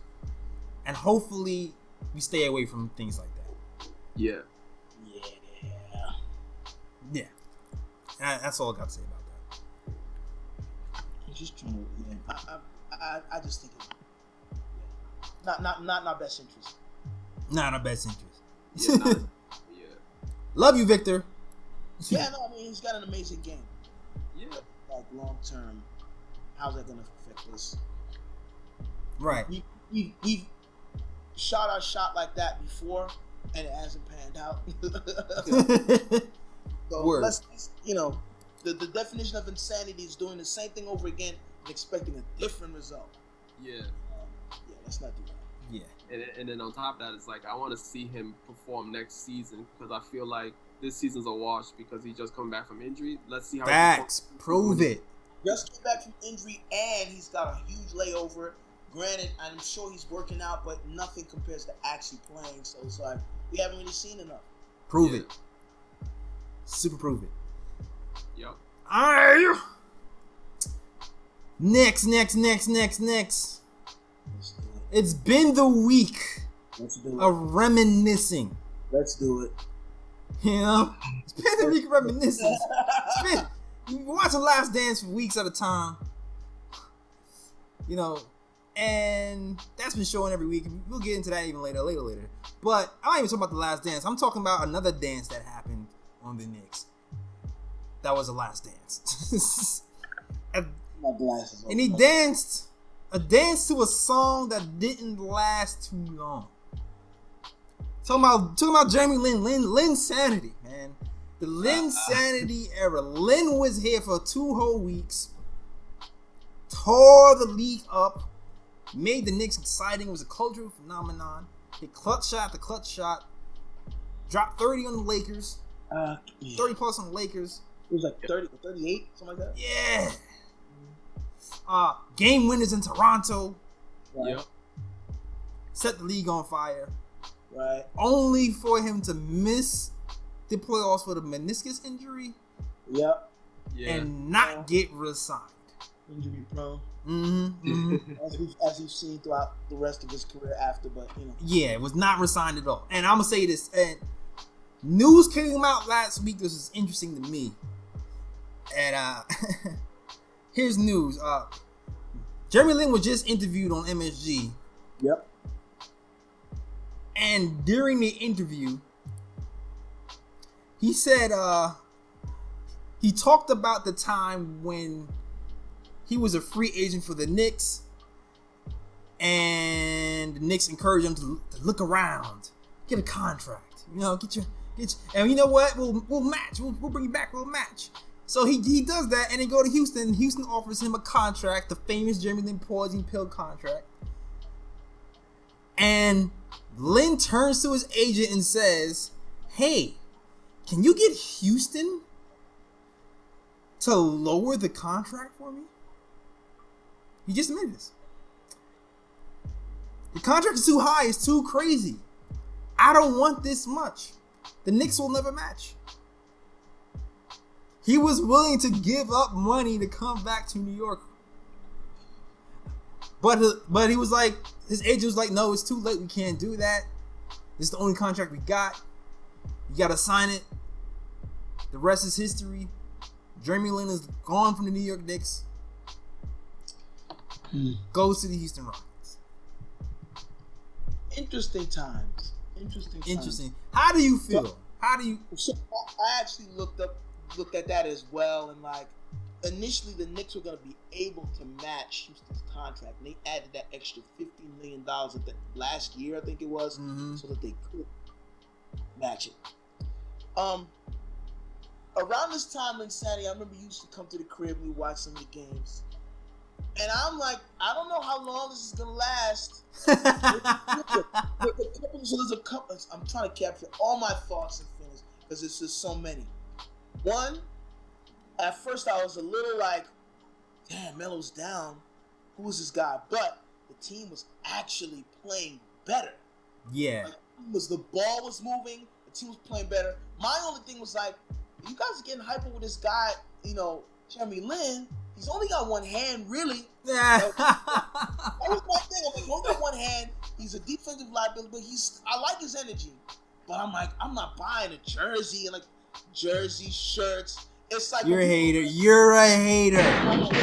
And hopefully we stay away from things like that. Yeah. Yeah. That's all I got to say about that. I'm just trying to. Yeah, I just think it's not in our best interest. Not in our best interest. Yeah. Love you, Victor. Yeah, no, I mean he's got an amazing game. Yeah. Like long term, how's that gonna affect us? Right. We've shot our shot like that before, and it hasn't panned out. So let's, the definition of insanity is doing the same thing over again and expecting a different result. Yeah. Let's not do that. Yeah. And then on top of that, it's like I want to see him perform next season because I feel like this season's a wash because he just come back from injury. Let's see how Facts. Prove it. Just came back from injury and he's got a huge layover. Granted, I'm sure he's working out, but nothing compares to actually playing. So it's like we haven't really seen enough. Prove it. Super prove it. Yep. Alright. Next. It's been the week of reminiscing. Let's do it. You know? It's been the week of reminiscing. We're watching Last Dance for weeks at a time. You know, and that's been showing every week. We'll get into that even later. But I'm not even talking about the Last Dance. I'm talking about another dance that happened on the Knicks. That was the Last Dance. and he danced a dance to a song that didn't last too long. Talking about Jeremy Lin-sanity, man. The Lin-sanity era. Lin was here for 2 whole weeks. Tore the league up. Made the Knicks exciting. It was a cultural phenomenon. Hit clutch shot after clutch shot. Dropped 30 on the Lakers. 30 plus on the Lakers. It was like 30 or 38, something like that. Yeah. Game winners in Toronto. Right. Yep. Set the league on fire. Right. Only for him to miss the playoffs with a meniscus injury. Yep. Yeah. And not get re-signed. Injury prone. Mm-hmm. As we've seen throughout the rest of his career after, but Yeah, it was not re-signed at all. And I'm gonna say this, and news came out last week. This is interesting to me. And here's news. Jeremy Lin was just interviewed on MSG. Yep. And during the interview, he said he talked about the time when he was a free agent for the Knicks, and the Knicks encouraged him to look around, get a contract, get your, and you know what? We'll match. We'll bring you back. We'll match. So he does that, and they go to Houston. Houston offers him a contract, the famous Jeremy Lin poison pill contract. And Lin turns to his agent and says, "Hey, can you get Houston to lower the contract for me?" He just admitted this. The contract is too high. It's too crazy. I don't want this much. The Knicks will never match. He was willing to give up money to come back to New York. But he was like, his agent was like, "No, it's too late. We can't do that. This is the only contract we got. You got to sign it. The rest is history." Jeremy Lin is gone from the New York Knicks. Goes to the Houston Rockets. Interesting times. Interesting. How do you feel? How do you? So I actually looked at that as well, and like initially the Knicks were going to be able to match Houston's contract, and they added that extra $50 million at the last year, I think it was, so that they could match it. Around this time in Sandy, I remember you used to come to the crib and we watched some of the games. And I'm like, I don't know how long this is going to last. So there's a couple. I'm trying to capture all my thoughts and feelings because it's just so many. One, at first I was a little like, damn, Melo's down. Who is this guy? But the team was actually playing better. Yeah. Like, the ball was moving. The team was playing better. My only thing was like, you guys are getting hyper with this guy, Jeremy Lin. He's only got one hand, really. That was my thing. I'm like, he's only got one hand. He's a defensive liability, but I like his energy. But I'm like, I'm not buying a jersey and like jersey shirts. It's like you're a hater. You're a hater. Like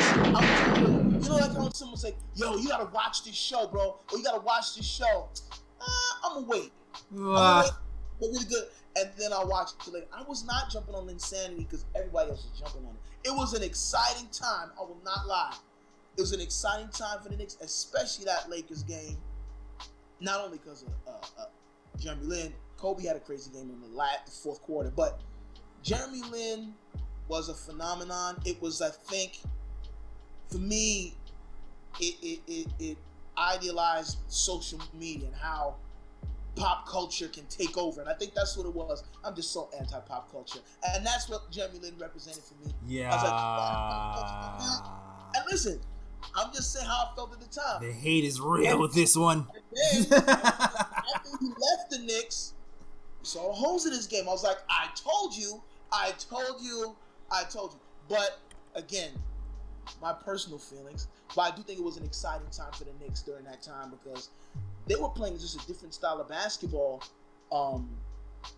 how someone's like, yo, you gotta watch this show, bro. Or you gotta watch this show. I'm gonna wait. But really good. And then I'll watch it later. I was not jumping on Lin-sanity because everybody else was jumping on it. It was an exciting time. I will not lie. It was an exciting time for the Knicks, especially that Lakers game. Not only because of Jeremy Lin. Kobe had a crazy game in the fourth quarter. But Jeremy Lin was a phenomenon. It was, I think, for me, it idealized social media and how pop culture can take over, and I think that's what it was. I'm just so anti-pop culture, and that's what Jeremy Lin represented for me. Yeah. I was like, and listen, I'm just saying how I felt at the time. The hate is real with this one. And then, after he left the Knicks, we saw the holes in his game. I was like, I told you. But again, my personal feelings. But I do think it was an exciting time for the Knicks during that time because they were playing just a different style of basketball.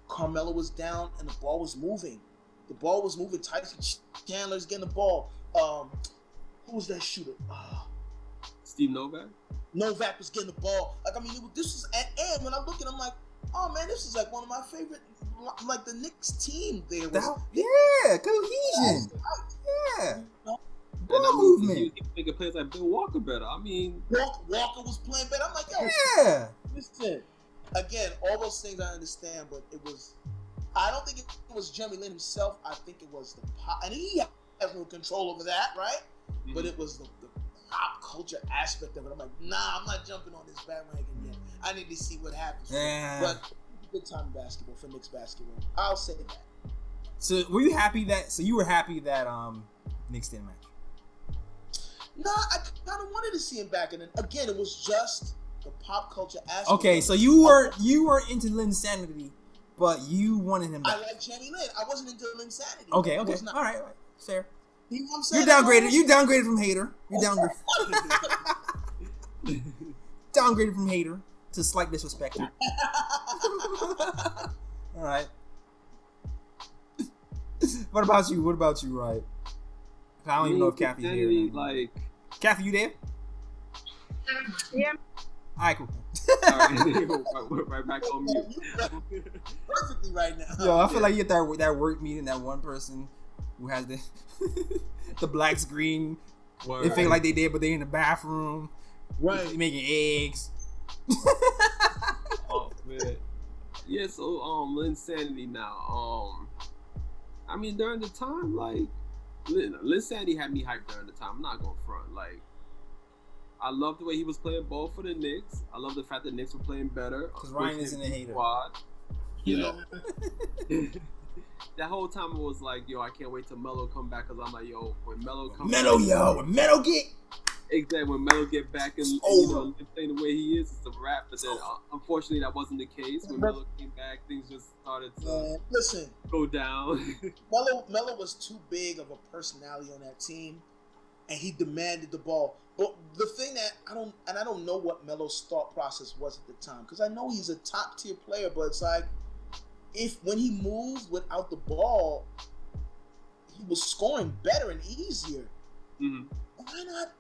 Carmelo was down and the ball was moving. Tyson Chandler's getting the ball. Who was that shooter? Steve Novak? Novak was getting the ball. Like, I mean, this was, and when I look at it, I'm like, oh man, this is like one of my favorite, like the Knicks team there. Cohesion. Yeah. Ball movement. You think players like Bill Walker better. I mean, Walker was playing better. I'm like, yo, yeah. Listen, again, all those things I understand, but it was. I don't think it was Jeremy Lin himself. I think it was the pop, and he has no control over that, right? Mm-hmm. But it was the pop culture aspect of it. I'm like, nah, I'm not jumping on this bandwagon yet. I need to see what happens. Yeah. But good time in basketball for Knicks basketball. I'll say that. So were you happy that? So you were happy that Knicks didn't match? Nah, I kind of wanted to see him back, and then again, it was just the pop culture aspect. Okay, so you were into Lin-sanity, but you wanted him back. I like Jeremy Lin. I wasn't into Lin-sanity. Okay, all right, fair. You know what I'm saying? You downgraded from hater. You downgraded from hater to slight disrespect. All right. What about you, right? I don't even know if Kathy's here. Like, Kathy, you there? Yeah. All right, cool. All right, we're right back on mute. Perfectly right now. Yo, I feel like you at that work meeting, that one person who has the the black screen. Word. They feel like they did, but they in the bathroom, right, making eggs. Oh man. Yeah, so Lin-sanity now. I mean, during the time, like, Lin-sanity had me hyped during the time. I'm not gonna front. Like, I love the way he was playing ball for the Knicks. I love the fact that the Knicks were playing better. Because Ryan isn't a hater. Squad. You know, that whole time it was like, yo, I can't wait till Melo come back. Because I'm like, yo, when Melo comes back. When Melo get. Exactly, when Melo get back and playing the way he is, it's a wrap. But then, unfortunately, that wasn't the case. When Melo came back, things just started to go down. Melo was too big of a personality on that team, and he demanded the ball. But the thing that I don't know what Melo's thought process was at the time, because I know he's a top tier player, but it's like when he moved without the ball, he was scoring better and easier. Mm-hmm. Why not?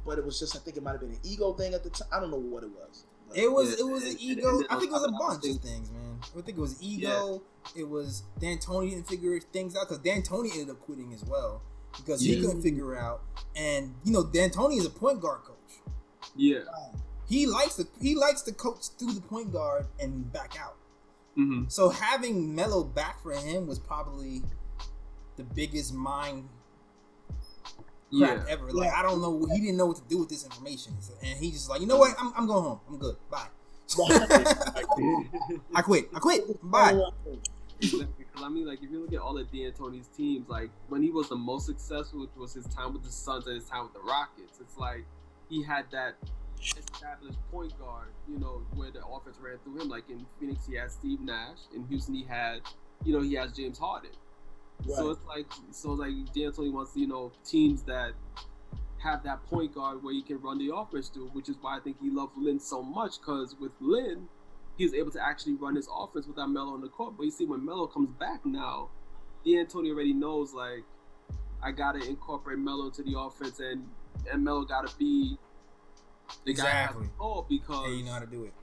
But it was just, I think it might have been an ego thing at the time. I don't know what it was. It was an and ego. then I think it was a I bunch think- of things, man. I think it was ego. It was D'Antoni didn't figure things out because D'Antoni ended up quitting as well because he couldn't figure out. And D'Antoni is a point guard coach. Yeah. He likes to coach through the point guard and back out. Mm-hmm. So having Melo back for him was probably the biggest mind crap ever. Like I don't know, he didn't know what to do with this information, and he just like, you know what, I'm going home. I'm good. Bye. I quit. Bye. Because I mean, like, if you look at all of D'Antoni's teams, like when he was the most successful, which was his time with the Suns and his time with the Rockets, it's like he had that established point guard, where the offense ran through him. Like in Phoenix, he had Steve Nash. In Houston, he had, he has James Harden. Right. So it's like D'Antoni wants, teams that have that point guard where you can run the offense through, which is why I think he loved Lin so much, because with Lin, he was able to actually run his offense without Melo on the court. But you see, when Melo comes back now, D'Antoni already knows, like, I got to incorporate Melo into the offense, and Melo got to be the guy that has the ball, because and you know how to do it.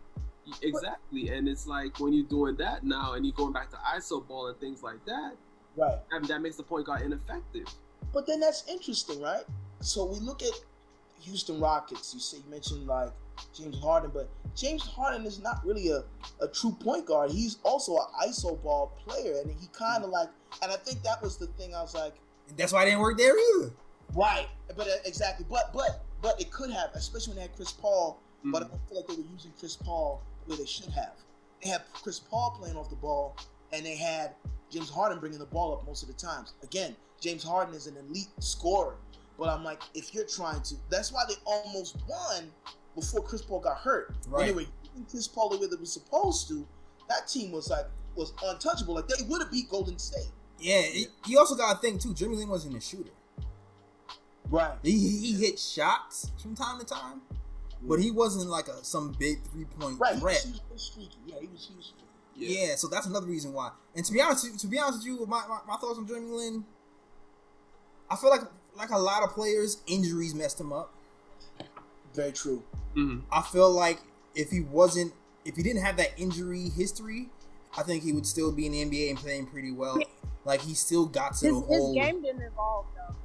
Exactly. And it's like when you're doing that now and you're going back to ISO ball and things like that, right? That makes the point guard ineffective. But then that's interesting, right? So we look at Houston Rockets. You mentioned like James Harden, but James Harden is not really a true point guard. He's also an ISO ball player, and he kind of like, and I think that was the thing. I was like, that's why it didn't work there either. Right, but exactly, but it could have, especially when they had Chris Paul. Mm-hmm. But I don't feel like they were using Chris Paul the way they should have. They had Chris Paul playing off the ball, and they had James Harden bringing the ball up most of the times. Again, James Harden is an elite scorer, but I'm like, if you're trying to, that's why they almost won before Chris Paul got hurt. Right. When they were using Chris Paul the way they were supposed to, that team was untouchable. Like they would have beat Golden State. Yeah, you also got to think too. Jeremy Lin wasn't a shooter. Right. He hit shots from time to time, but he wasn't like some big 3-point threat. He was streaky. Yeah, he was streaky. Yeah, so that's another reason why. And to be honest with you, my thoughts on Jeremy Lin, I feel like a lot of players, injuries messed him up. Very true. Mm-hmm. I feel like if he didn't have that injury history, I think he would still be in the NBA and playing pretty well. Like he still got to his game didn't evolve though.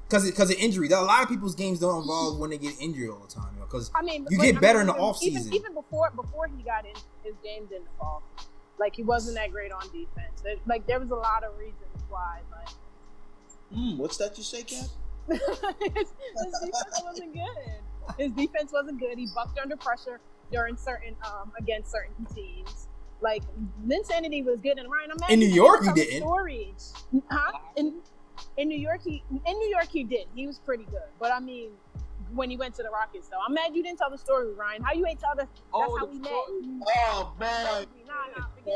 Because of injury. A lot of people's games don't evolve when they get injured all the time. Because you get better in the offseason. Even before he got in, his game didn't evolve. Like he wasn't that great on defense. There was a lot of reasons why. Like, what's that you say, Kat? his defense wasn't good. His defense wasn't good. He bucked under pressure during against certain teams. Like Lin-sanity was good, and Ryan, in New York he didn't. Stories, huh? In New York he did. He was pretty good, but I mean, when he went to the Rockets, though, I'm mad you didn't tell the story, Ryan. How you ain't tell us? That's how we met. Oh man! Forget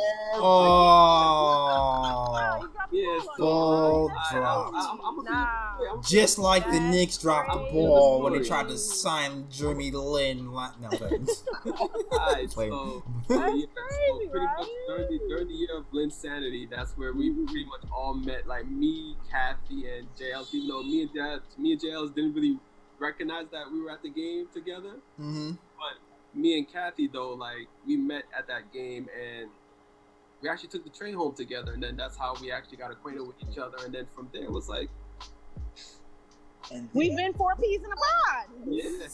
it. Just like the Knicks dropped the ball when they tried to sign Jeremy Lin. No, that's crazy, pretty much during the year of Lin-sanity, that's where we pretty much all met. Like me, Kathy, and JLs. Even though me and JLs didn't really recognize that we were at the game together. Mm-hmm. But me and Kathy, though, like we met at that game, and we actually took the train home together, and then that's how we actually got acquainted with each other. And then from there, it was like, we've been 4 peas in a pod. Yeah.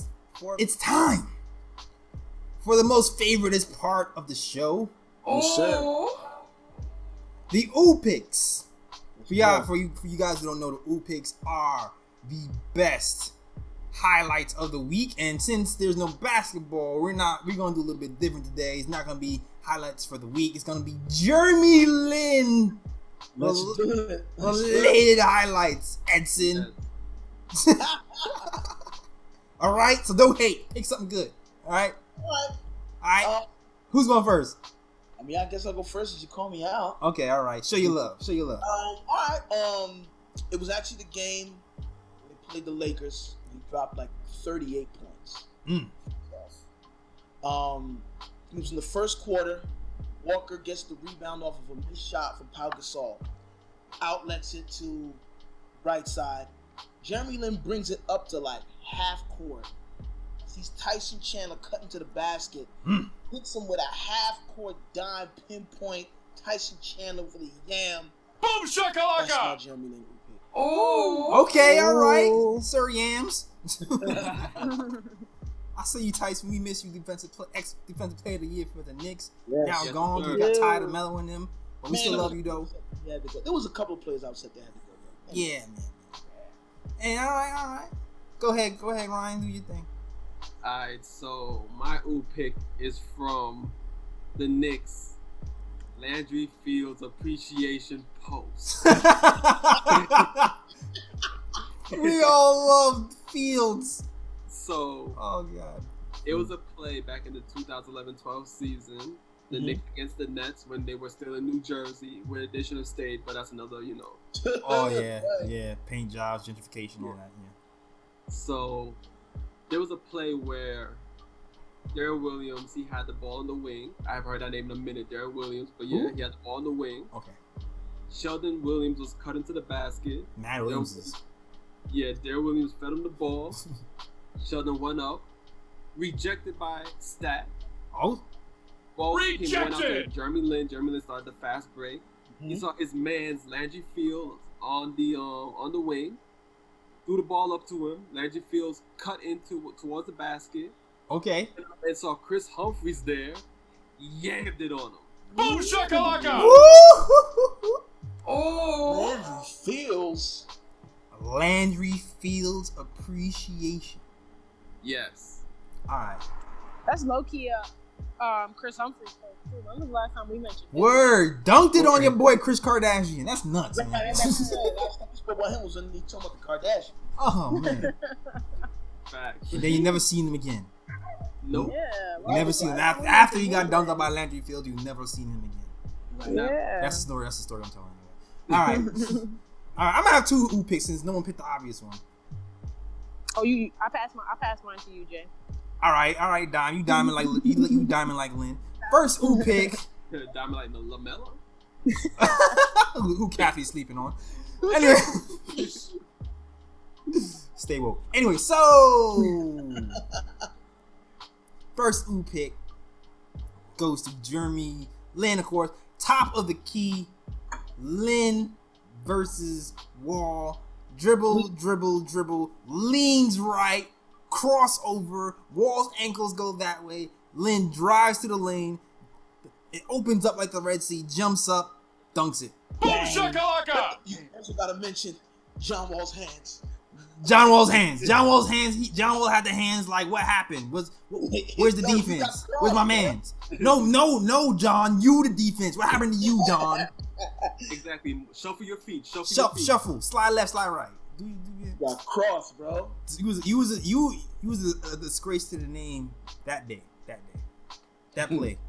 It's time for the most favoritist part of the show. Oh, the ooh picks. For you guys who don't know, the ooh picks are the best highlights of the week. And since there's no basketball, we're gonna do a little bit different today. It's not gonna be highlights for the week. It's gonna be Jeremy Lin related highlights, Edson. All right, so don't hate. Pick something good. All right. Who's going first? I mean, I guess I'll go first since you call me out. Okay, all right. Show your love. All right. It was actually the game when they played the Lakers. He dropped like 38 points. It was in the first quarter. Walker gets the rebound off of a missed shot from Pau Gasol. Outlets it to right side. Jeremy Lin brings it up to like half court. sees Tyson Chandler cut into the basket, hits him with a half-court dime pinpoint. Tyson Chandler for the yam. Boom That's my shakalaka! Jeremy Lin pick. Oh! Okay, all right, Sir Yams. I see you, Tyson. We miss you, defensive player of the year for the Knicks. Yes. Now Yes, gone. sir. We got tired of mellowing them, but we Man, still love you though. He had to go. There was a couple of players upset they had to go. Though. Yeah, man. And all right. Go ahead, Ryan. Do your thing. Alright, so my ooh pick is from the Knicks Landry Fields appreciation post. We all love Fields. So Oh god. it was a play back in the 2011-12 season. The Knicks against the Nets when they were still in New Jersey, where they should have stayed, but that's another, Oh yeah. Paint jobs, gentrification, all that. Yeah. So there was a play where Darren Williams, he had the ball in the wing. I've heard that name in a minute, Darren Williams, but yeah, Who? he had the ball in the wing. Okay. Sheldon Williams was cut into the basket. Matt Williams is. Yeah, Darren Williams fed him the ball. Sheldon went up, rejected by Stat. Oh. Ball came went out there. Rejected! Jeremy Lin started the fast break. He saw his man's Landry Fields on the wing. Threw the ball up to him. Landry Fields cut towards the basket. Okay. And saw Chris Humphries there. Yanked it on him. Boom shakalaka! Woo! Oh! Landry Fields. Landry Fields appreciation. Yes. All right. That's low key. Chris Humphries. When was the last time we mentioned him? Word. Dunked it on your boy Chris Kardashian. That's nuts, Last man. time we spoke about him was when he talking about the Kardashians. Oh man. Facts. And then you never seen him again. Nope. Yeah. You never seen him after he got dunked on by Landry Fields. You never seen him again. Yeah. That's the story I'm telling you. All right. All right. I'm gonna have two ooh picks since no one picked the obvious one. Oh, I passed mine to you, Jay. All right, Dime. You diamond like Lin. First ooh pick. Diamond like the Lamella. Who Kathy's sleeping on. Anyway. Stay woke. Anyway, so first ooh pick goes to Jeremy Lin, of course. Top of the key. Lin versus Wall. Dribble. Leans right. Crossover. Wall's ankles go that way. Lin drives to the lane. It opens up like the Red Sea. Jumps up. Dunks it. Boom shakalaka! You also gotta mention John Wall's hands. John Wall's hands. John Wall had the hands like, what happened? Where's the defense? Where's my mans? No, John. You the defense. What happened to you, John? Exactly. Shuffle your feet. Shuffle. Slide left, slide right. Got cross, bro. He was a disgrace to the name that day. That play.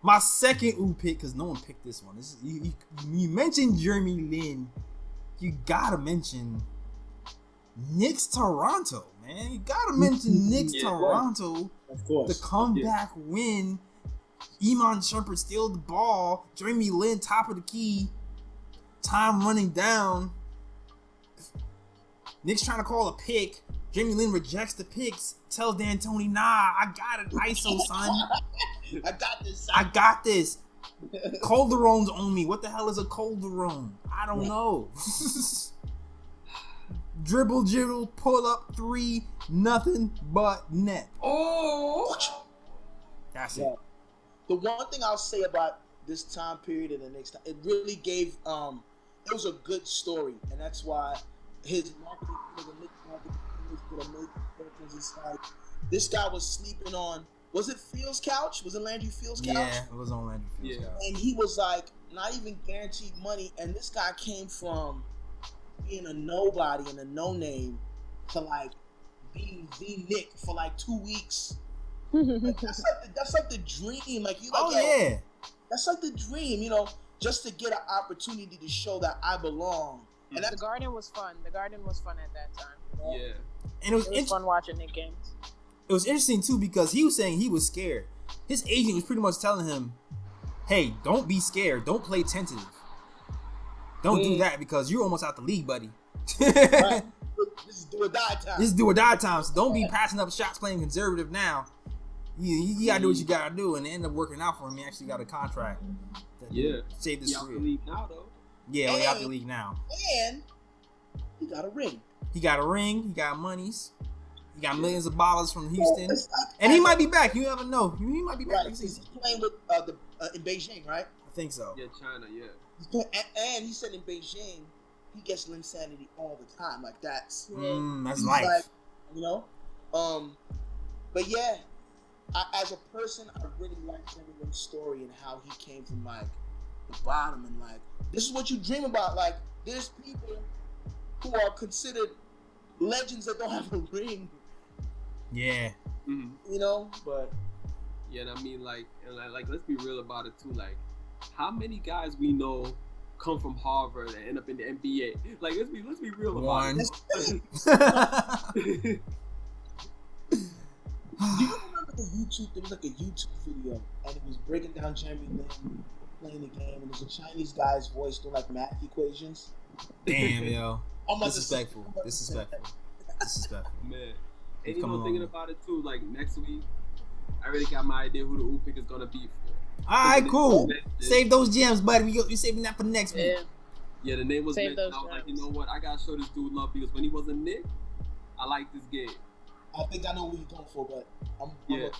My second ooh pick, because no one picked this one. This is you mentioned Jeremy Lin. You gotta mention Knicks Toronto, man. You gotta mention Knicks Toronto. Of course. The comeback win. Iman Shumpert steals the ball. Jeremy Lin top of the key. Time running down. Knicks trying to call a pick. Jeremy Lin rejects the picks. Tells D'Antoni, nah, I got it. ISO, son. I got this. Calderon's on me. What the hell is a Calderon? I don't know. Dribble, jiggle, pull up, three, nothing but net. Oh! That's it. The one thing I'll say about this time period in the Knicks, it really gave it was a good story, and that's why his marketing for the Knicks marketing was gonna make it's like this guy was sleeping on. Was it Fields' couch? Was it Landry Fields' couch? Yeah, it was on Landry Fields' couch. And he was like not even guaranteed money, and this guy came from being a nobody and a no name to like being the Knick for like 2 weeks. Like, that's like the dream. Like you like, yeah. That's like the dream, just to get an opportunity to show that I belong. And The Garden was fun. The Garden was fun at that time. Yeah. And It was fun watching Knick games. It was interesting too because he was saying he was scared. His agent was pretty much telling him, "Hey, don't be scared. Don't play tentative. Don't do that because you're almost out the league, buddy." Right. This is do or die time. This is do or die time. So don't be passing up shots playing conservative now. You gotta do what you gotta do, and it ended up working out for him. He actually got a contract. Yeah. Saved his He out the career. league now though. Yeah, we out the league now. And he got a ring. He got a ring. He got monies. He got millions of dollars from Houston, and he might be back. You never know. He might be back Right. next He's season. playing with in Beijing, right? I think so. Yeah, China. Yeah. He's playing, and he said in Beijing he gets Lin-sanity all the time. Like that's That's he's life. like, you know. But yeah, as a person, I really like Jeremy story and how he came from like the bottom and like this is what you dream about. Like there's people who are considered legends that don't have a ring, Yeah. you know. But Yeah, and I mean, like, let's be real about it too. Like, how many guys we know come from Harvard and end up in the NBA? Like, let's be real about One. it. do you remember the YouTube? There was like a YouTube video, and it was breaking down Jeremy Lin playing the game, and there's a Chinese guy's voice doing like math equations. Damn, yo. I'm about to Disrespectful. say- Disrespectful. Disrespectful. Man, We've and you come a know, long thinking way. about it too. Like next week, I already got my idea who the OO pick is gonna be for. All right, cool. Save those gems, buddy. You're saving that for next week. Yeah. Yeah, the name was Save mentioned. those I was like, you gems. know what? I gotta show this dude love because when he was a Knick, I like this game. I think I know what you're going for, but I'm Yeah. All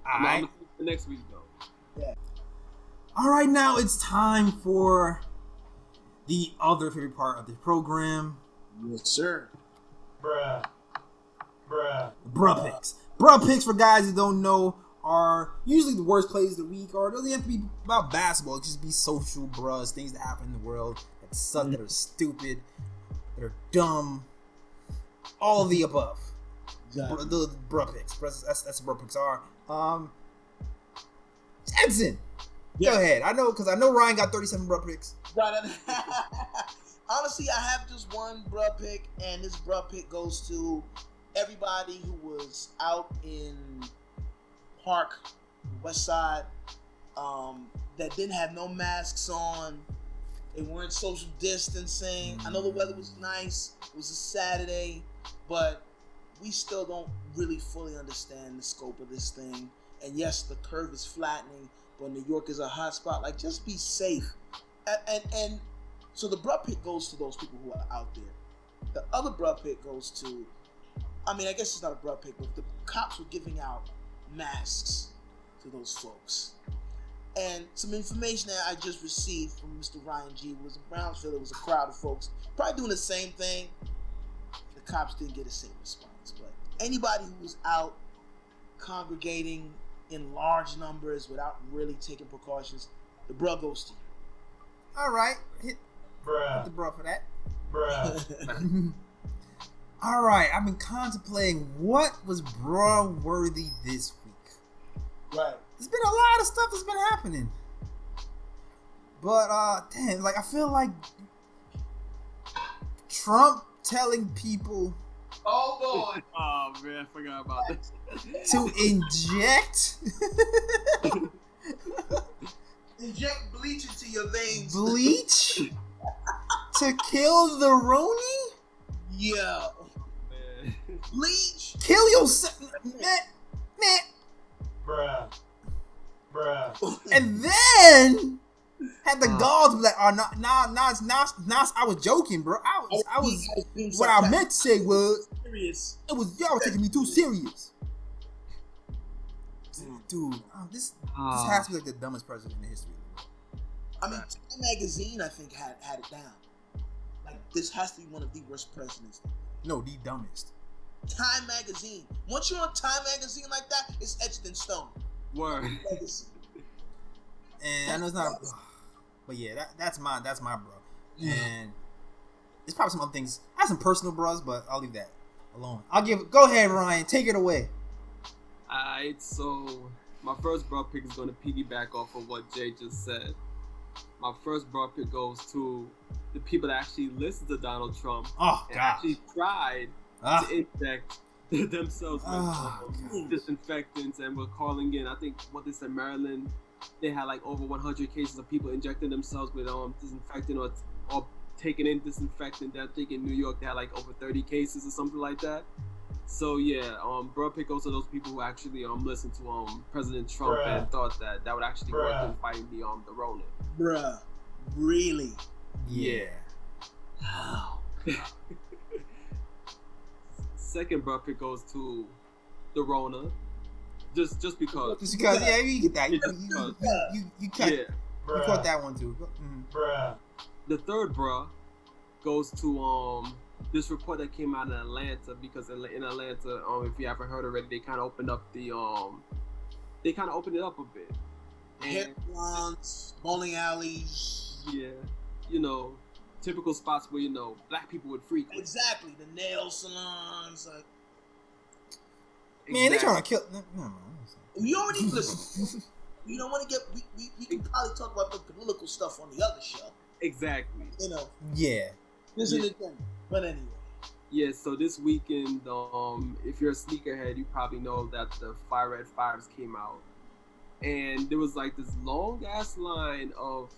I'm right. gonna pick for next week though. All right, now it's time for the other favorite part of the program, yes, sir. Bruh. bruh picks. Bruh picks, for guys who don't know, are usually the worst plays of the week, or it doesn't have to be about basketball. It can just be social bruhs, things that happen in the world that suck, that are stupid, that are dumb, all of the above. Exactly. The bruh picks. That's what bruh picks are. Jensen, go ahead. I know Ryan got 37 bruh picks. Right. Honestly, I have just one bruh pick, and this bruh pick goes to everybody who was out in Park, West Side, that didn't have no masks on. They weren't social distancing. I know the weather was nice. It was a Saturday, but we still don't really fully understand the scope of this thing. And yes, the curve is flattening, but New York is a hot spot. Like, just be safe. And so the bruh pick goes to those people who are out there. The other bruh pick goes to, I mean, I guess it's not a bruh pick, but the cops were giving out masks to those folks. And some information that I just received from Mr. Ryan G was in Brownsville. There was a crowd of folks probably doing the same thing. The cops didn't get the same response. But anybody who was out congregating in large numbers without really taking precautions, the bruh goes to you. All right, hit the Bruh. bruh for that. Bruh. All right, I've been contemplating what was bruh worthy this week. Right. There's been a lot of stuff that's been happening, but damn, like I feel like Trump telling people Oh boy. Oh man, I forgot about this. to inject Inject bleach into your veins. bleach to kill the Roni. Yeah. Man. Bleach. Kill yourself, man. Bruh. Bruh. And then had the gall to be like, oh, nah, I was joking, bro. I was what I meant to say was, serious. it was y'all were taking me too serious. Dude, this has to be like the dumbest president in history. I mean, Time Magazine, I think, had it down. Like, this has to be one of the worst presidents. No, the dumbest. Time Magazine. Once you're on Time Magazine like that, it's etched in stone. Word. Legacy. And I know it's not, but yeah, that's my bro. And there's probably some other things. I have some personal bros, but I'll leave that alone. Go ahead, Ryan, take it away. Alright, so my first broad pick is going to piggyback off of what Jay just said. My first broad pick goes to the people that actually listened to Donald Trump Oh and God. actually tried Ah. to infect themselves with Oh, God. disinfectants and were calling in. I think what they said, Maryland, they had like over 100 cases of people injecting themselves with disinfectant or taking in disinfectant. I think in New York they had like over 30 cases or something like that. So yeah, bro picked also those people who actually listened to President Trump Bruh. and thought that would actually work Bruh. in fighting the Rona. Bruh, really? Yeah. Wow. Second bro pick goes to the Rona, just because. Just because, yeah, you get that. You caught, Yeah. you caught that one too. Bruh. The third bruh goes to this report that came out in Atlanta, because in Atlanta, if you haven't heard already, they kind of opened up it up a bit. Hair salons, bowling alleys. Yeah, typical spots where black people would frequent. Exactly, the nail salons. Like, Man, they trying to kill. No. we already listen. We don't want to get. We can probably talk about the political stuff on the other show. Exactly. Yeah. This is it then. But anyway. Yeah, so this weekend, if you're a sneakerhead, you probably know that the Fire Red 5s came out. And there was like this long ass line of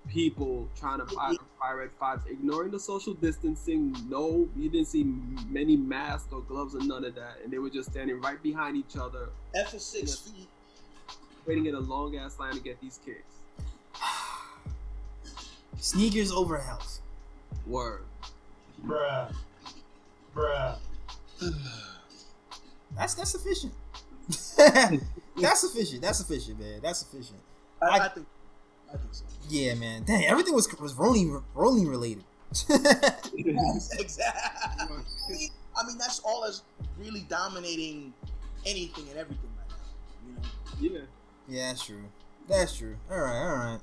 people trying to buy the Fire Red 5s, ignoring the social distancing. No, you didn't see many masks or gloves or none of that. And they were just standing right behind each other, F for 6 feet. waiting in a long ass line to get these kicks. Sneakers over health. Word. Bruh. That's sufficient. That's sufficient, man. That's sufficient. I think so. Yeah, man. Dang, everything was rolling related. Exactly. I mean, that's all that's really dominating anything and everything right now. Yeah. Yeah, that's true. All right.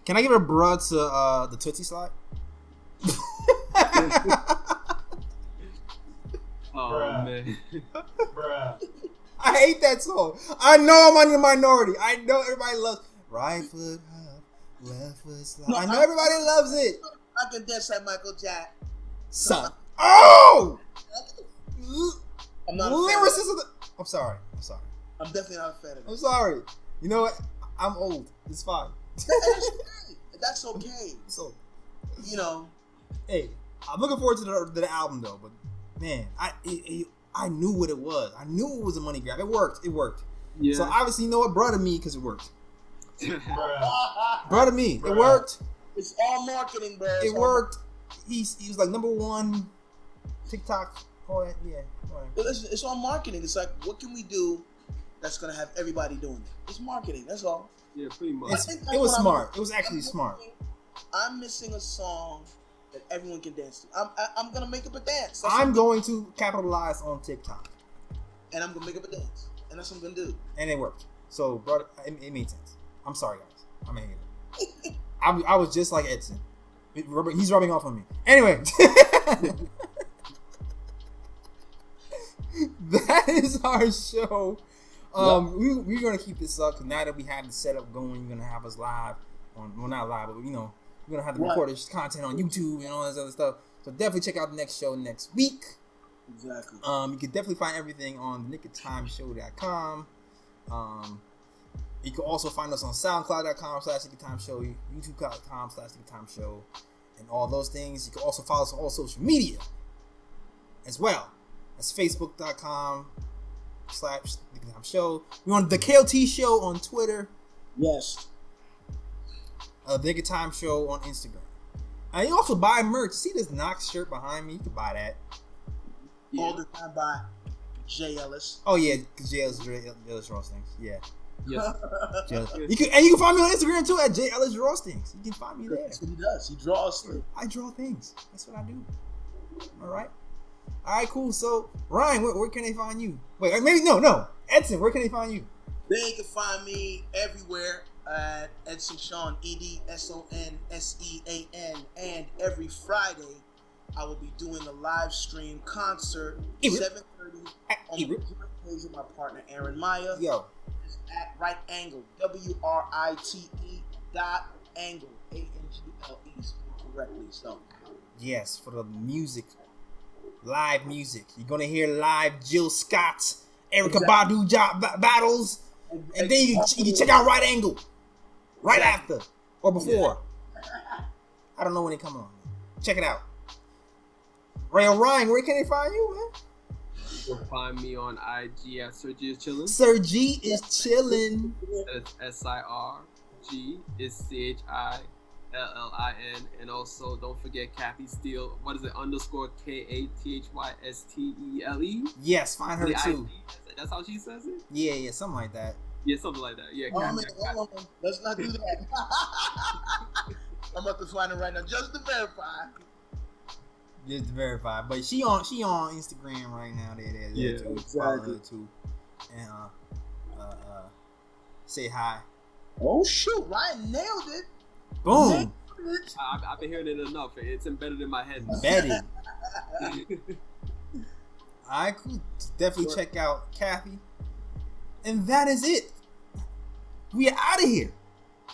Can I give a bruh to the Tootsie Slide? Oh Bruh. man. Bruh. I hate that song. I know I'm in the minority. I know everybody loves right foot up, left foot slide. No, I know everybody loves it. I can dance like Michael Jackson. Son. Oh! I'm not a fan of Lyricist of that. the... I'm sorry. I'm definitely not a fan of I'm that. sorry. You know what? I'm old. It's fine. That's okay. So, You hey, I'm looking forward to the album though. But man, I knew what it was. I knew it was a money grab. It worked. Yeah. So obviously, you know what? Bruh to me, because it worked. Bruh. Bruh to me, it Bruh. worked. it's all marketing, bro. It worked. He was like #1 TikTok. Oh yeah. All right. It's all marketing. It's like, what can we do that's gonna have everybody doing it? It's marketing. That's all. Yeah, pretty much. It was smart. It was actually smart. I'm missing a song that everyone can dance to. I'm gonna make up a dance. I'm going to capitalize on TikTok, and I'm gonna make up a dance, and that's what I'm gonna do. and it worked. So, brother, it made sense. I'm sorry, guys. I'm a hater. I was just like Edson. He's rubbing off on me. Anyway, that is our show. We're gonna keep this up because now that we have the setup going, you're gonna have us live on, well, not live, but we're gonna have the recorded content on YouTube and all this other stuff. So definitely check out the next show next week. Exactly. You can definitely find everything on nickoftimeshow.com. You can also find us on soundcloud.com/nickotimeshow, youtube.com/nickotimeshow, and all those things. You can also follow us on all social media as well. That's facebook.com/nickotimeshow. We're on the KLT Show on Twitter. Yes. The Nick of Time Show on Instagram. And you also buy merch. See this Knox shirt behind me? You can buy that. All the time by Jay Ellis. Oh yeah, because Jay Ellis Ross things. Yeah. Yeah. You can find me on Instagram too at Jay Ellis Ross things. You can find me there. That's what he does. He draws through. I draw things. That's what I do. All right, cool. So Ryan, where can they find you? Wait, maybe no. Edson, where can they find you? They can find me everywhere at Edson Sean, EDSONSEAN, and every Friday I will be doing a live stream concert 7:30 on the page of my partner Aaron Maya. Yo, It's at Right Angle, WRITE.angle, ANGLE correctly. So yes, for the music, live music. You're gonna hear live Jill Scott, Erica Badu battles, and then you can check out Right Angle right after or before. I don't know when they come on. Check it out. Ray Ryan, where can they find you, man? You can find me on IG at Sir G is chillin'. Sir G is chilling. That's SIRG is CHILLIN, and also don't forget Kathy Steele. What is it? _KATHYSTELE. Yes, find her The too. IG, that's how she says it. Yeah, something like that. Yeah, something like that. Yeah. Hold Kathy. on. Let's not do that. I'm about to find it right now just to verify. Just to verify, but she on Instagram right now. There Yeah, too. exactly. Follow her too, and say hi. Oh shoot, Ryan nailed it. Boom, I've been hearing it enough. It's embedded in my head. embedded. I could definitely check out Kathy, and that is it. We are out of here.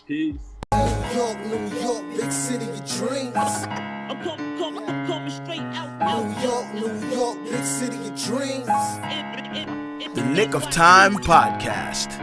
Peace. New York, big city of dreams. I'm coming straight out. New York, big city of dreams. The Nick of Time Podcast.